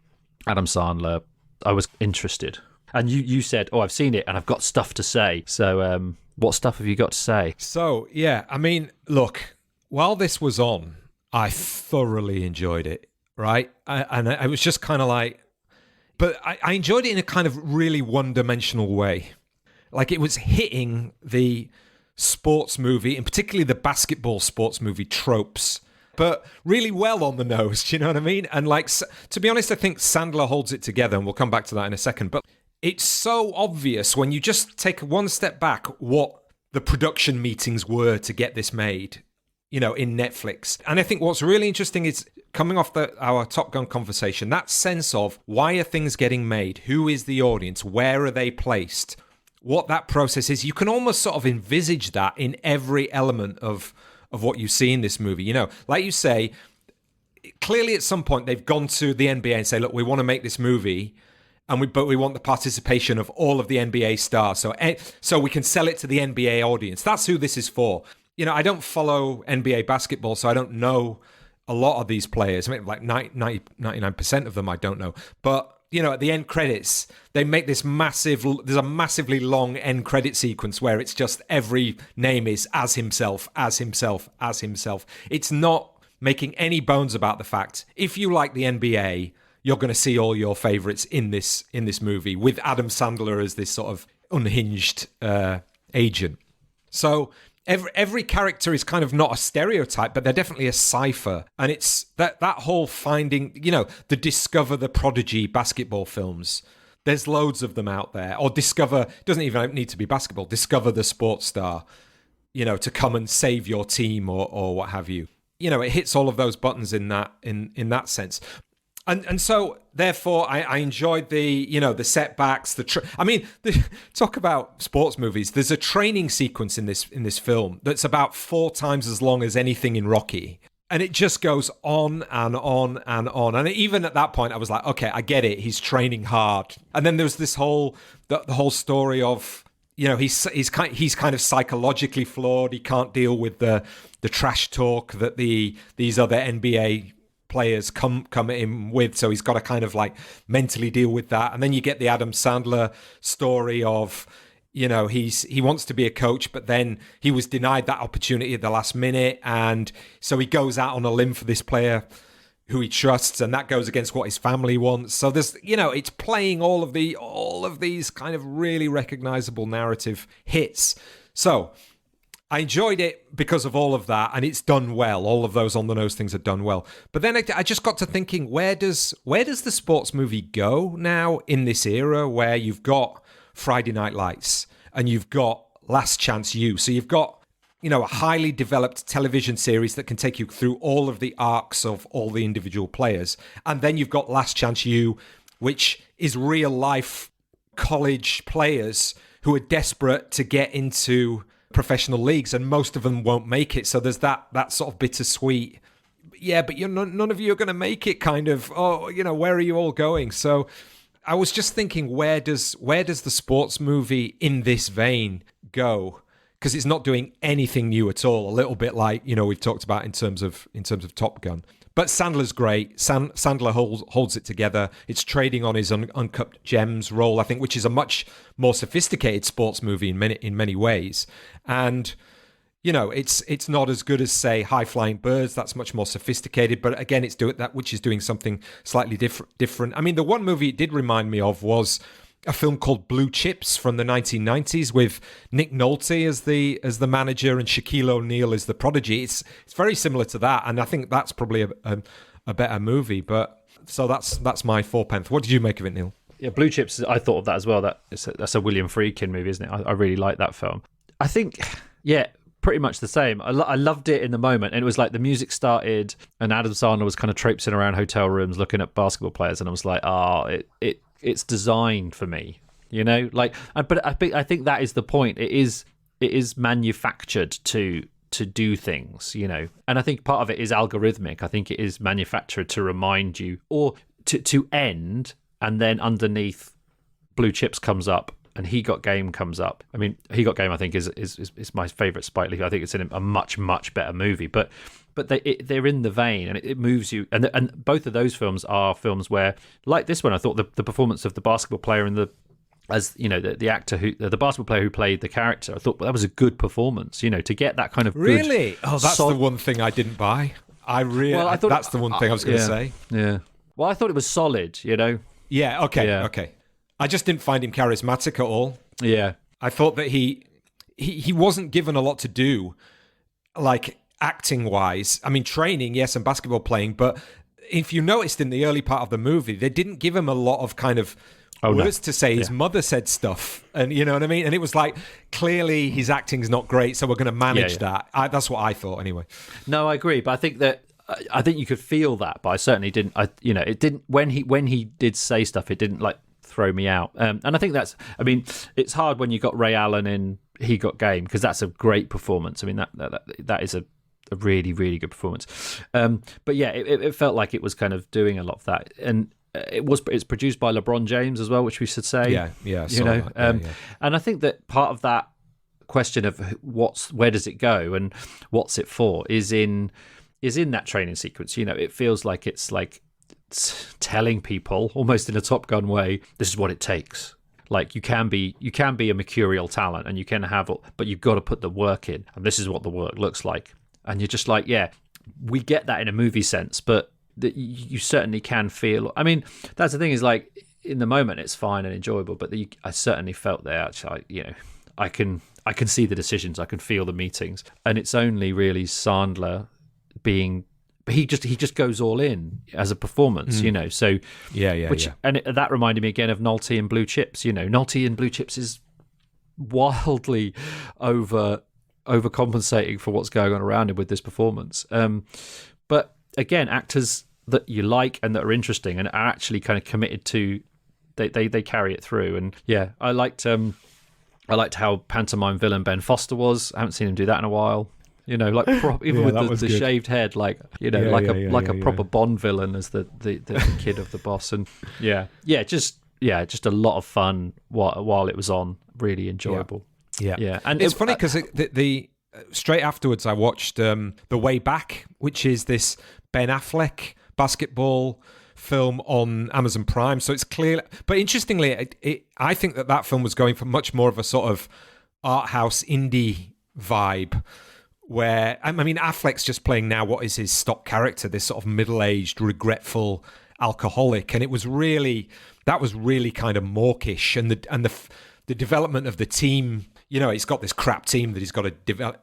Adam Sandler. I was interested. And you said, "Oh, I've seen it, and I've got stuff to say." So, what stuff have you got to say? So, yeah, I mean, look, while this was on, I thoroughly enjoyed it, right? I was just kind of like, but I enjoyed it in a kind of really one-dimensional way. Like, it was hitting the sports movie, and particularly the basketball sports movie tropes, but really well on the nose, do you know what I mean? And like, to be honest, I think Sandler holds it together, and we'll come back to that in a second, but it's so obvious when you just take one step back what the production meetings were to get this made, in Netflix. And I think what's really interesting is coming off our Top Gun conversation, that sense of why are things getting made? Who is the audience? Where are they placed? What that process is. You can almost sort of envisage that in every element of what you see in this movie. Like you say, clearly at some point they've gone to the NBA and say, look, we want to make this movie, but we want the participation of all of the NBA stars, so we can sell it to the NBA audience. That's who this is for. I don't follow NBA basketball, so I don't know a lot of these players. I mean, like 99% of them I don't know. But, at the end credits, they make there's a massively long end credit sequence where it's just every name is as himself, as himself, as himself. It's not making any bones about the fact, if you like the NBA, you're going to see all your favorites in this movie with Adam Sandler as this sort of unhinged agent. So every character is kind of not a stereotype, but they're definitely a cipher. And it's that whole finding, the Discover the Prodigy basketball films. There's loads of them out there. Or doesn't even need to be basketball. Discover the sports star, to come and save your team or what have you. It hits all of those buttons in that sense. And so, therefore, I enjoyed the setbacks. Talk about sports movies. There's a training sequence in this film that's about 4 times as long as anything in Rocky. And it just goes on and on and on. And even at that point, I was like, okay, I get it. He's training hard. And then there's this the whole story of, he's kind of psychologically flawed. He can't deal with the trash talk that these other NBA players come at him with, so he's got to kind of like mentally deal with that. And then you get the Adam Sandler story of, he wants to be a coach, but then he was denied that opportunity at the last minute, and so he goes out on a limb for this player who he trusts, and that goes against what his family wants. So there's, it's playing all of these kind of really recognizable narrative hits. So I enjoyed it because of all of that, and it's done well. All of those on-the-nose things are done well. But then I just got to thinking, where does the sports movie go now in this era where you've got Friday Night Lights and you've got Last Chance U? So you've got, a highly developed television series that can take you through all of the arcs of all the individual players. And then you've got Last Chance U, which is real-life college players who are desperate to get into professional leagues, and most of them won't make it. So there's that sort of bittersweet, yeah, but none of you are going to make it kind of, oh, where are you all going? So I was just thinking, where does the sports movie in this vein go? Because it's not doing anything new at all. A little bit like we've talked about in terms of Top Gun. But Sandler's great. Sandler holds it together. It's trading on his uncut gems role, I think, which is a much more sophisticated sports movie in many ways. And it's not as good as, say, High Flying Birds. That's much more sophisticated. But again, it's doing something slightly different. I mean, the one movie it did remind me of was a film called Blue Chips from the 1990s with Nick Nolte as the manager and Shaquille O'Neal as the prodigy. It's very similar to that, and I think that's probably a better movie. But so that's my fourpence. What did you make of it, Neil? Yeah, Blue Chips. I thought of that as well. That's a William Friedkin movie, isn't it? I really like that film. I think, yeah, pretty much the same. I loved it in the moment, and it was like the music started, and Adam Sandler was kind of traipsing around hotel rooms looking at basketball players, and I was like, it's designed for me, Like, but I think that is the point. It is manufactured to do things, And I think part of it is algorithmic. I think it is manufactured to remind you, or to end, and then underneath, Blue Chips comes up, and He Got Game comes up. I mean, He Got Game, I think, is my favourite Spike Lee. I think it's in a much, much better movie, but they're in the vein, and it moves you. And both of those films are films where, like this one, I thought the performance of the basketball player and the actor the basketball player who played the character, I thought, well, that was a good performance. To get that kind of really. That's the one thing I didn't buy. I thought that's the one thing I was going to say. Yeah. Well, I thought it was solid. Yeah. Okay. Yeah. Okay. I just didn't find him charismatic at all. Yeah. I thought that he wasn't given a lot to do, like, acting wise. I mean, training, yes, and basketball playing, but if you noticed in the early part of the movie, they didn't give him a lot of kind of words to say. His mother said stuff, and you know what I mean? And it was like, clearly his acting's not great, so we're going to manage that. That's what I thought anyway. No, I agree, but I think you could feel that, but I certainly didn't. It didn't, when he did say stuff, it didn't like throw me out. And I think it's hard when you got Ray Allen in He Got Game, because that's a great performance. I mean, that is a really, really good performance. But yeah, it felt like it was kind of doing a lot of that, and it's produced by LeBron James as well, which we should say. Yeah. And I think that part of that question of where does it go and what's it for is in that training sequence. It feels like it's like telling people, almost in a Top Gun way, this is what it takes. Like, you can be a mercurial talent, and you can have, but you've got to put the work in, and this is what the work looks like. And you're just like, yeah, we get that in a movie sense, but you certainly can feel. I mean, that's the thing, is like, in the moment it's fine and enjoyable, but I certainly felt there. Actually, I can see the decisions, I can feel the meetings, and it's only really Sandler being. But he just goes all in as a performance, So and that reminded me again of Nolte in Blue Chips. Nolte in Blue Chips is wildly overcompensating for what's going on around him with this performance. But again, actors that you like and that are interesting and are actually kind of committed to, they carry it through. And yeah, I liked how pantomime villain Ben Foster was. I haven't seen him do that in a while. Like even with the shaved head, like a proper Bond villain as the kid of the boss, and just a lot of fun while it was on. Really enjoyable. Yeah. And it's funny because the straight afterwards I watched The Way Back, which is this Ben Affleck basketball film on Amazon Prime. So it's clear, but interestingly, I think that film was going for much more of a sort of art house indie vibe. Where, I mean, Affleck's just playing now what is his stock character, this sort of middle-aged, regretful alcoholic, and that was really kind of mawkish, and the development of the team. He's got this crap team that he's got to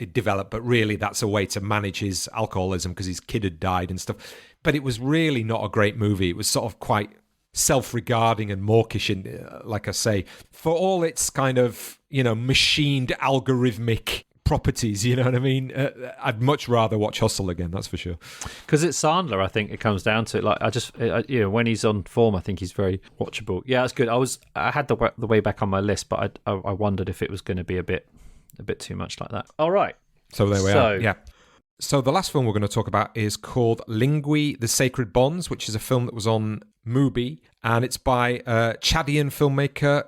develop, but really that's a way to manage his alcoholism because his kid had died and stuff. But it was really not a great movie. It was sort of quite self-regarding and mawkish, and like I say, for all its kind of machined algorithmic properties, you know what I mean? I'd much rather watch Hustle again, that's for sure. Because it's Sandler, I think it comes down to it. Like when he's on form, I think he's very watchable. Yeah, that's good. I had the way back on my list, but I wondered if it was going to be a bit too much like that. All right. So there we are. Yeah. So the last film we're going to talk about is called Lingui, The Sacred Bonds, which is a film that was on Mubi, and it's by a Chadian filmmaker,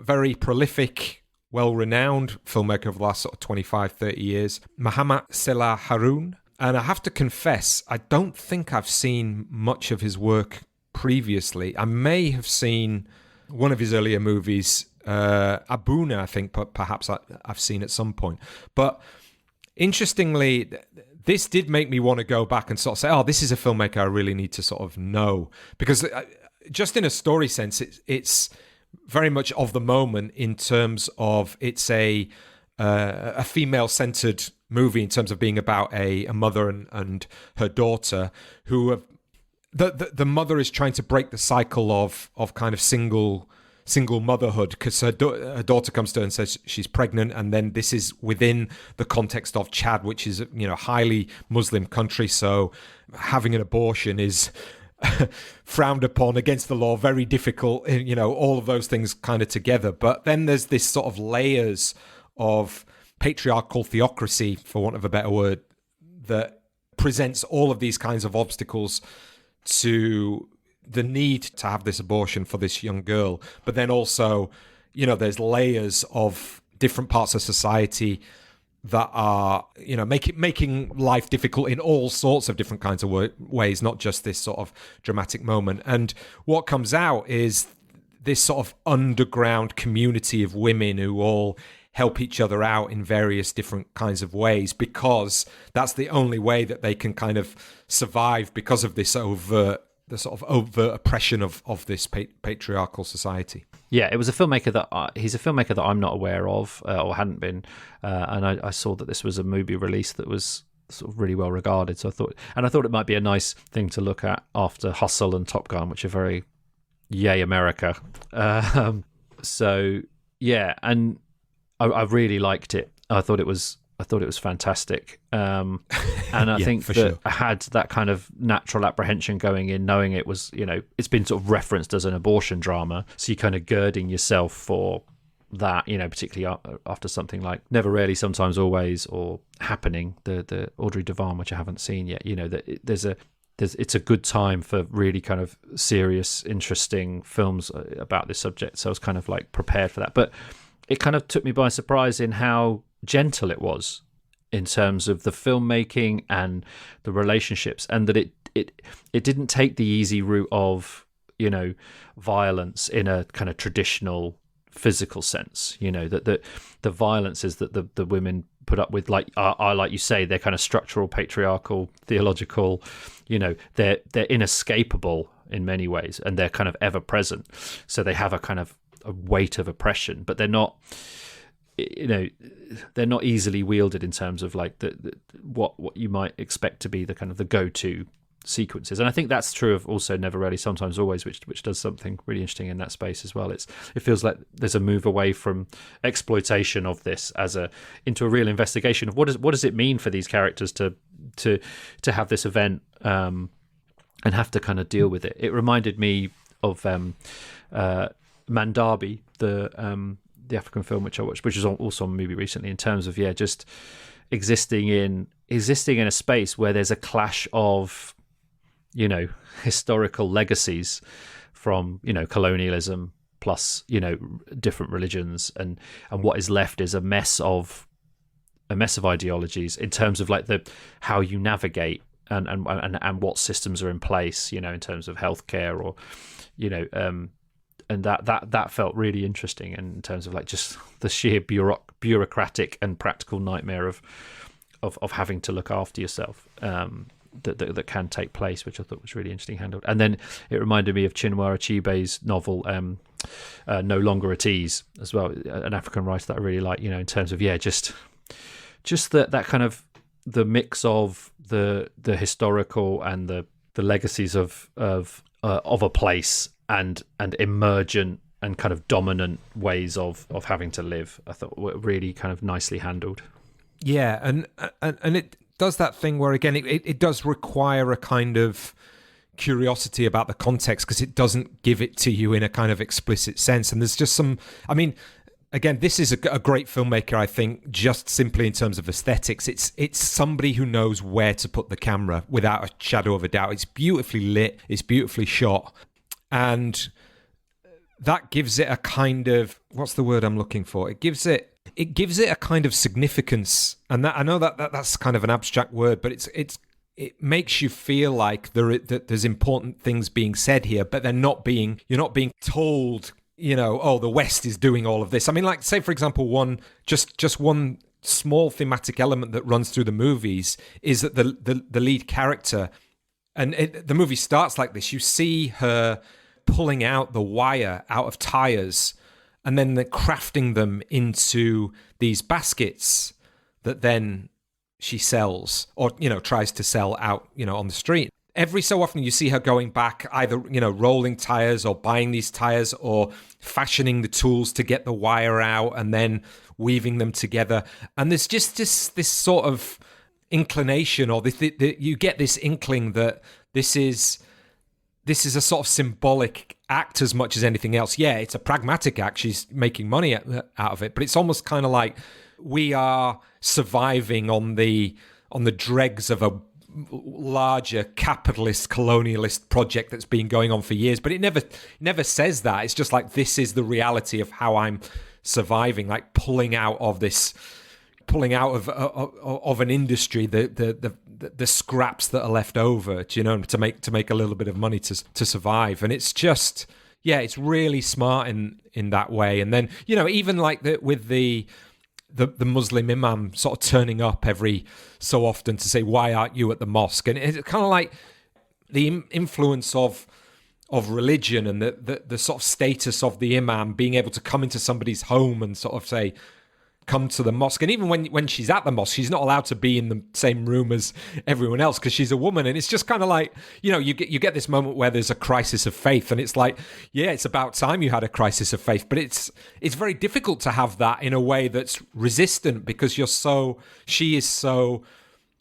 very prolific, well-renowned filmmaker of the last sort of 25, 30 years, Mahamat-Saleh Haroun. And I have to confess, I don't think I've seen much of his work previously. I may have seen one of his earlier movies, Abuna, I think, perhaps I've seen at some point. But interestingly, this did make me want to go back and sort of say, oh, this is a filmmaker I really need to sort of know. Because just in a story sense, it's very much of the moment in terms of it's a female-centered movie in terms of being about a mother and her daughter who have, the mother is trying to break the cycle of kind of single motherhood, because her daughter comes to her and says she's pregnant, and then this is within the context of Chad, which is, you know, highly Muslim country, so having an abortion is frowned upon, against the law, very difficult, you know, all of those things kind of together. But then there's this sort of layers of patriarchal theocracy, for want of a better word, that presents all of these kinds of obstacles to the need to have this abortion for this young girl. But then also, you know, there's layers of different parts of society that are, you know, making life difficult in all sorts of different kinds of ways, not just this sort of dramatic moment. And what comes out is this sort of underground community of women who all help each other out in various different kinds of ways, because that's the only way that they can kind of survive because of this overt oppression of this patriarchal society. Yeah, it was a filmmaker he's a filmmaker that I'm not aware of, or hadn't been, and I saw that this was a movie release that was sort of really well regarded. So I thought it might be a nice thing to look at after Hustle and Top Gun, which are very yay America. So yeah, and I really liked it. I thought it was fantastic, and I think that sure. I had that kind of natural apprehension going in, knowing it was, you know, it's been sort of referenced as an abortion drama, so you're kind of girding yourself for that, you know, particularly after something like Never Rarely, Sometimes Always, or Happening, the Audrey Devane, which I haven't seen yet. You know, that it's a good time for really kind of serious, interesting films about this subject. So I was kind of like prepared for that, but it kind of took me by surprise in how gentle it was in terms of the filmmaking and the relationships, and that it didn't take the easy route of, you know, violence in a kind of traditional physical sense. You know, that the violence is that the women put up with, like you say, they're kind of structural, patriarchal, theological, you know, they're inescapable in many ways, and they're kind of ever present, so they have a kind of a weight of oppression, but they're not, you know, they're not easily wielded in terms of like what you might expect to be the kind of the go-to sequences. And I think that's true of also Never Rarely, Sometimes Always, which does something really interesting in that space as well. It feels like there's a move away from exploitation of this into a real investigation of what does it mean for these characters to have this event and have to kind of deal with it. It reminded me of Mandabi, the African film which I watched, which is also on a movie recently, in terms of just existing in a space where there's a clash of, you know, historical legacies from, you know, colonialism plus, you know, different religions, and what is left is a mess of ideologies in terms of like how you navigate and what systems are in place, you know, in terms of healthcare, or, you know, and that felt really interesting in terms of like just the sheer bureaucratic and practical nightmare of having to look after yourself that can take place, which I thought was really interesting handled. And then it reminded me of Chinua Achebe's novel No Longer at Ease as well, an African writer that I really like, you know, in terms of just that kind of the mix of the historical and the legacies of a place and emergent and kind of dominant ways of having to live. I thought were really kind of nicely handled. Yeah, and it does that thing where, again, it does require a kind of curiosity about the context, because it doesn't give it to you in a kind of explicit sense. And there's just some, I mean, again, this is a great filmmaker, I think, just simply in terms of aesthetics. It's somebody who knows where to put the camera without a shadow of a doubt. It's beautifully lit, it's beautifully shot, and that gives it a kind of, what's the word I'm looking for? It gives it a kind of significance, and that, I know that's kind of an abstract word, but it makes you feel like that there's important things being said here, but you're not being told, oh, the West is doing all of this. I mean, like, say, for example, one small thematic element that runs through the movies is that the lead character, and the movie starts like this. You see her pulling out the wire out of tires, and then they're crafting them into these baskets that then she sells, or tries to sell out on the street. Every so often you see her going back, either rolling tires or buying these tires or fashioning the tools to get the wire out and then weaving them together. And there's just this sort of inclination, or you get this inkling that this is a sort of symbolic act as much as anything else. Yeah, it's a pragmatic act. She's making money out of it, but it's almost kind of like we are surviving on the dregs of a larger capitalist colonialist project that's been going on for years. But it never says that. It's just like, this is the reality of how I'm surviving, like pulling out of an industry, the scraps that are left over, to make a little bit of money to survive. And it's just, yeah, it's really smart in that way. And then even like with the Muslim imam sort of turning up every so often to say, why aren't you at the mosque? And it's kind of like the influence of religion and the sort of status of the imam being able to come into somebody's home and sort of say, come to the mosque. And even when she's at the mosque, she's not allowed to be in the same room as everyone else because she's a woman. And it's just kind of like, you get this moment where there's a crisis of faith, and it's like, yeah, it's about time you had a crisis of faith. But it's very difficult to have that in a way that's resistant, because she is so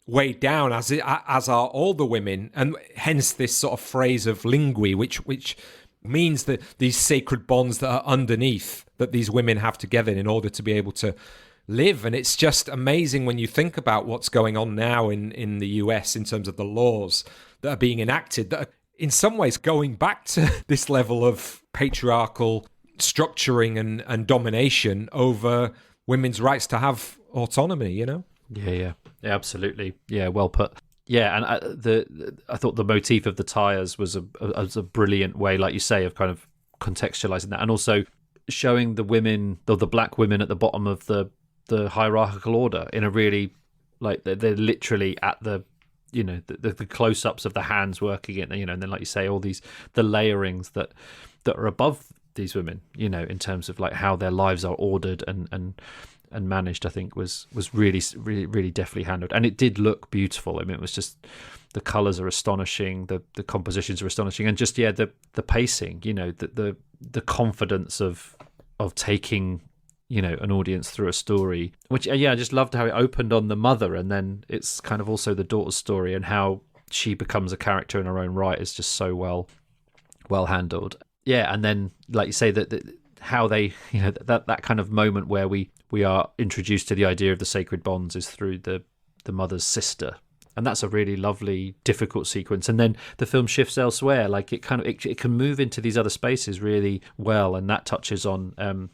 weighed down, as are all the women. And hence this sort of phrase of Lingui, which means that these sacred bonds that are underneath that these women have together in order to be able to live. And it's just amazing when you think about what's going on now in the US in terms of the laws that are being enacted, that are in some ways going back to this level of patriarchal structuring and domination over women's rights to have autonomy, Yeah, absolutely. Yeah, well put. Yeah, and I thought the motif of the tires was a brilliant way, like you say, of kind of contextualizing that, and also showing the women, the black women at the bottom of the hierarchical order in a really, like, they're literally at the close-ups of the hands working it, and then, like you say, all the layerings that are above these women, in terms of like how their lives are ordered and managed, I think was really, really, really deftly handled. And it did look beautiful. I mean, it was just, the colors are astonishing, the compositions are astonishing, and just, the pacing, the confidence of taking, an audience through a story, which, I just loved how it opened on the mother, and then it's kind of also the daughter's story, and how she becomes a character in her own right is just so well handled. Yeah, and then, like you say, that how they, that kind of moment where we are introduced to the idea of the sacred bonds is through the mother's sister, and that's a really lovely, difficult sequence. And then the film shifts elsewhere, like it can move into these other spaces really well, and that touches on and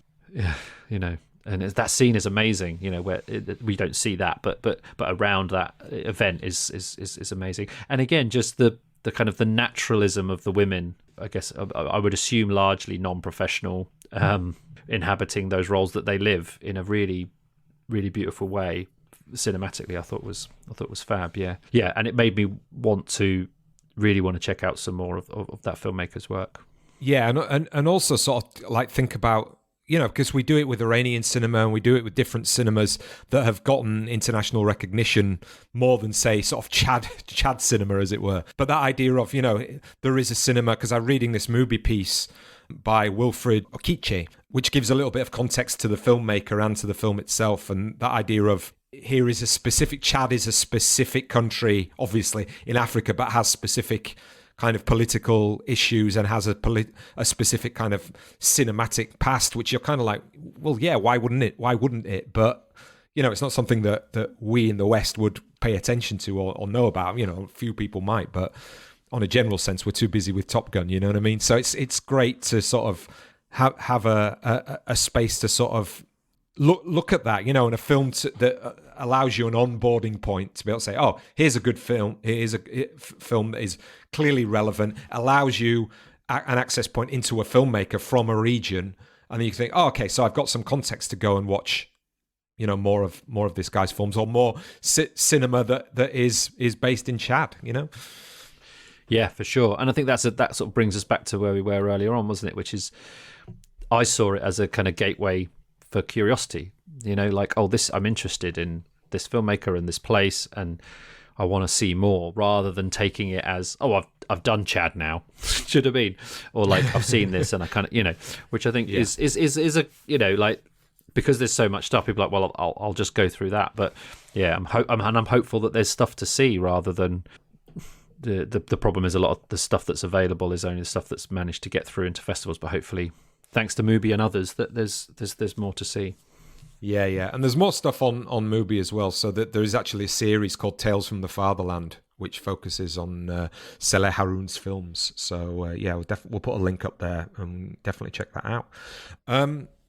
that scene is amazing, where we don't see that, but around that event is amazing. And again, just the kind of the naturalism of the women, I guess I would assume largely non-professional, inhabiting those roles that they live in a really, really beautiful way. Cinematically, I thought was fab. Yeah, and it made me want to check out some more of that filmmaker's work. Yeah, and also sort of like think about, because we do it with Iranian cinema and we do it with different cinemas that have gotten international recognition more than, say, sort of Chad cinema, as it were. But that idea of, there is a cinema, because I'm reading this movie piece by Wilfred Okiche, which gives a little bit of context to the filmmaker and to the film itself. And that idea of here is a specific, Chad is a specific country, obviously, in Africa, but has specific kind of political issues and has a specific kind of cinematic past, which you're kind of like, well, yeah, why wouldn't it? But, you know, it's not something that we in the West would pay attention to or know about. You know, a few people might, but on a general sense, we're too busy with Top Gun, you know what I mean? So it's great to sort of have a space to sort of look at that, you know, in a film that allows you an onboarding point to be able to say, oh, here's a good film. Here's a film that is clearly relevant, allows you an access point into a filmmaker from a region. And then you think, oh, okay, so I've got some context to go and watch, you know, more of this guy's films, or more cinema that is based in Chad, you know? Yeah, for sure. And I think that sort of brings us back to where we were earlier on, wasn't it? Which is, I saw it as a kind of gateway for curiosity, you know, like, oh, I'm interested in this filmmaker and this place, and I want to see more, rather than taking it as, oh, I've done Chad now. Do you know what I mean? Or like, I've seen this and I kind of, you know, which I think is a, you know, like, because there's so much stuff, people are like, well, I'll just go through that. But yeah, I'm hopeful that there's stuff to see, rather than the problem is a lot of the stuff that's available is only the stuff that's managed to get through into festivals. But hopefully, thanks to Mubi and others, that there's more to see. Yeah, and there's more stuff on Mubi as well. So that there is actually a series called Tales from the Fatherland, which focuses on Saleh Haroun's films. So yeah, we'll put a link up there and definitely check that out.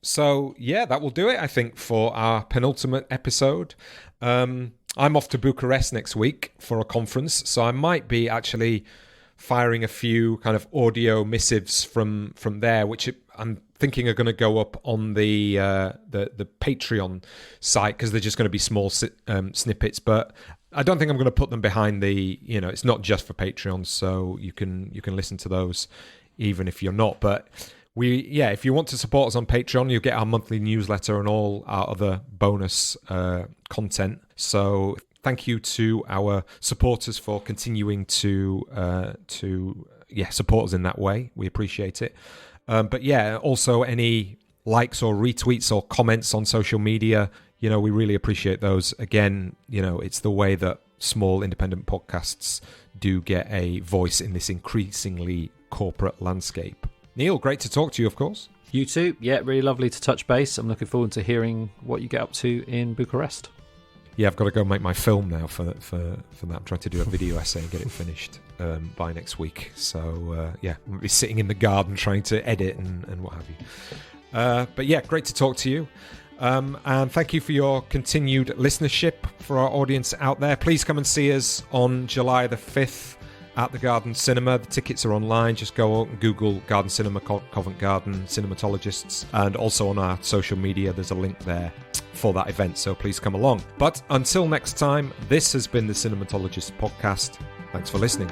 So yeah, that will do it, I think, for our penultimate episode. I'm off to Bucharest next week for a conference, so I might be actually firing a few kind of audio missives from there, which I'm thinking are going to go up on the Patreon site, because they're just going to be small snippets. But I don't think I'm going to put them behind the, you know, it's not just for Patreon, so you can listen to those even if you're not. But if you want to support us on Patreon, you'll get our monthly newsletter and all our other bonus content. So thank you to our supporters for continuing to support us in that way. We appreciate it. But yeah, also any likes or retweets or comments on social media, you know, we really appreciate those. Again, you know, it's the way that small independent podcasts do get a voice in this increasingly corporate landscape. Neil, great to talk to you, of course. You too. Yeah, really lovely to touch base. I'm looking forward to hearing what you get up to in Bucharest. Yeah, I've got to go make my film now for that. I'm trying to do a video essay and get it finished by next week. So yeah, I'll be sitting in the garden trying to edit and what have you. But yeah, great to talk to you. And thank you for your continued listenership. For our audience out there, please come and see us on July the 5th at the Garden Cinema. The tickets are online. Just go and Google Garden Cinema, Covent Garden, Cinematologists, and also on our social media there's a link there for that event, so please come along. But until next time, this has been the Cinematologists podcast. Thanks for listening.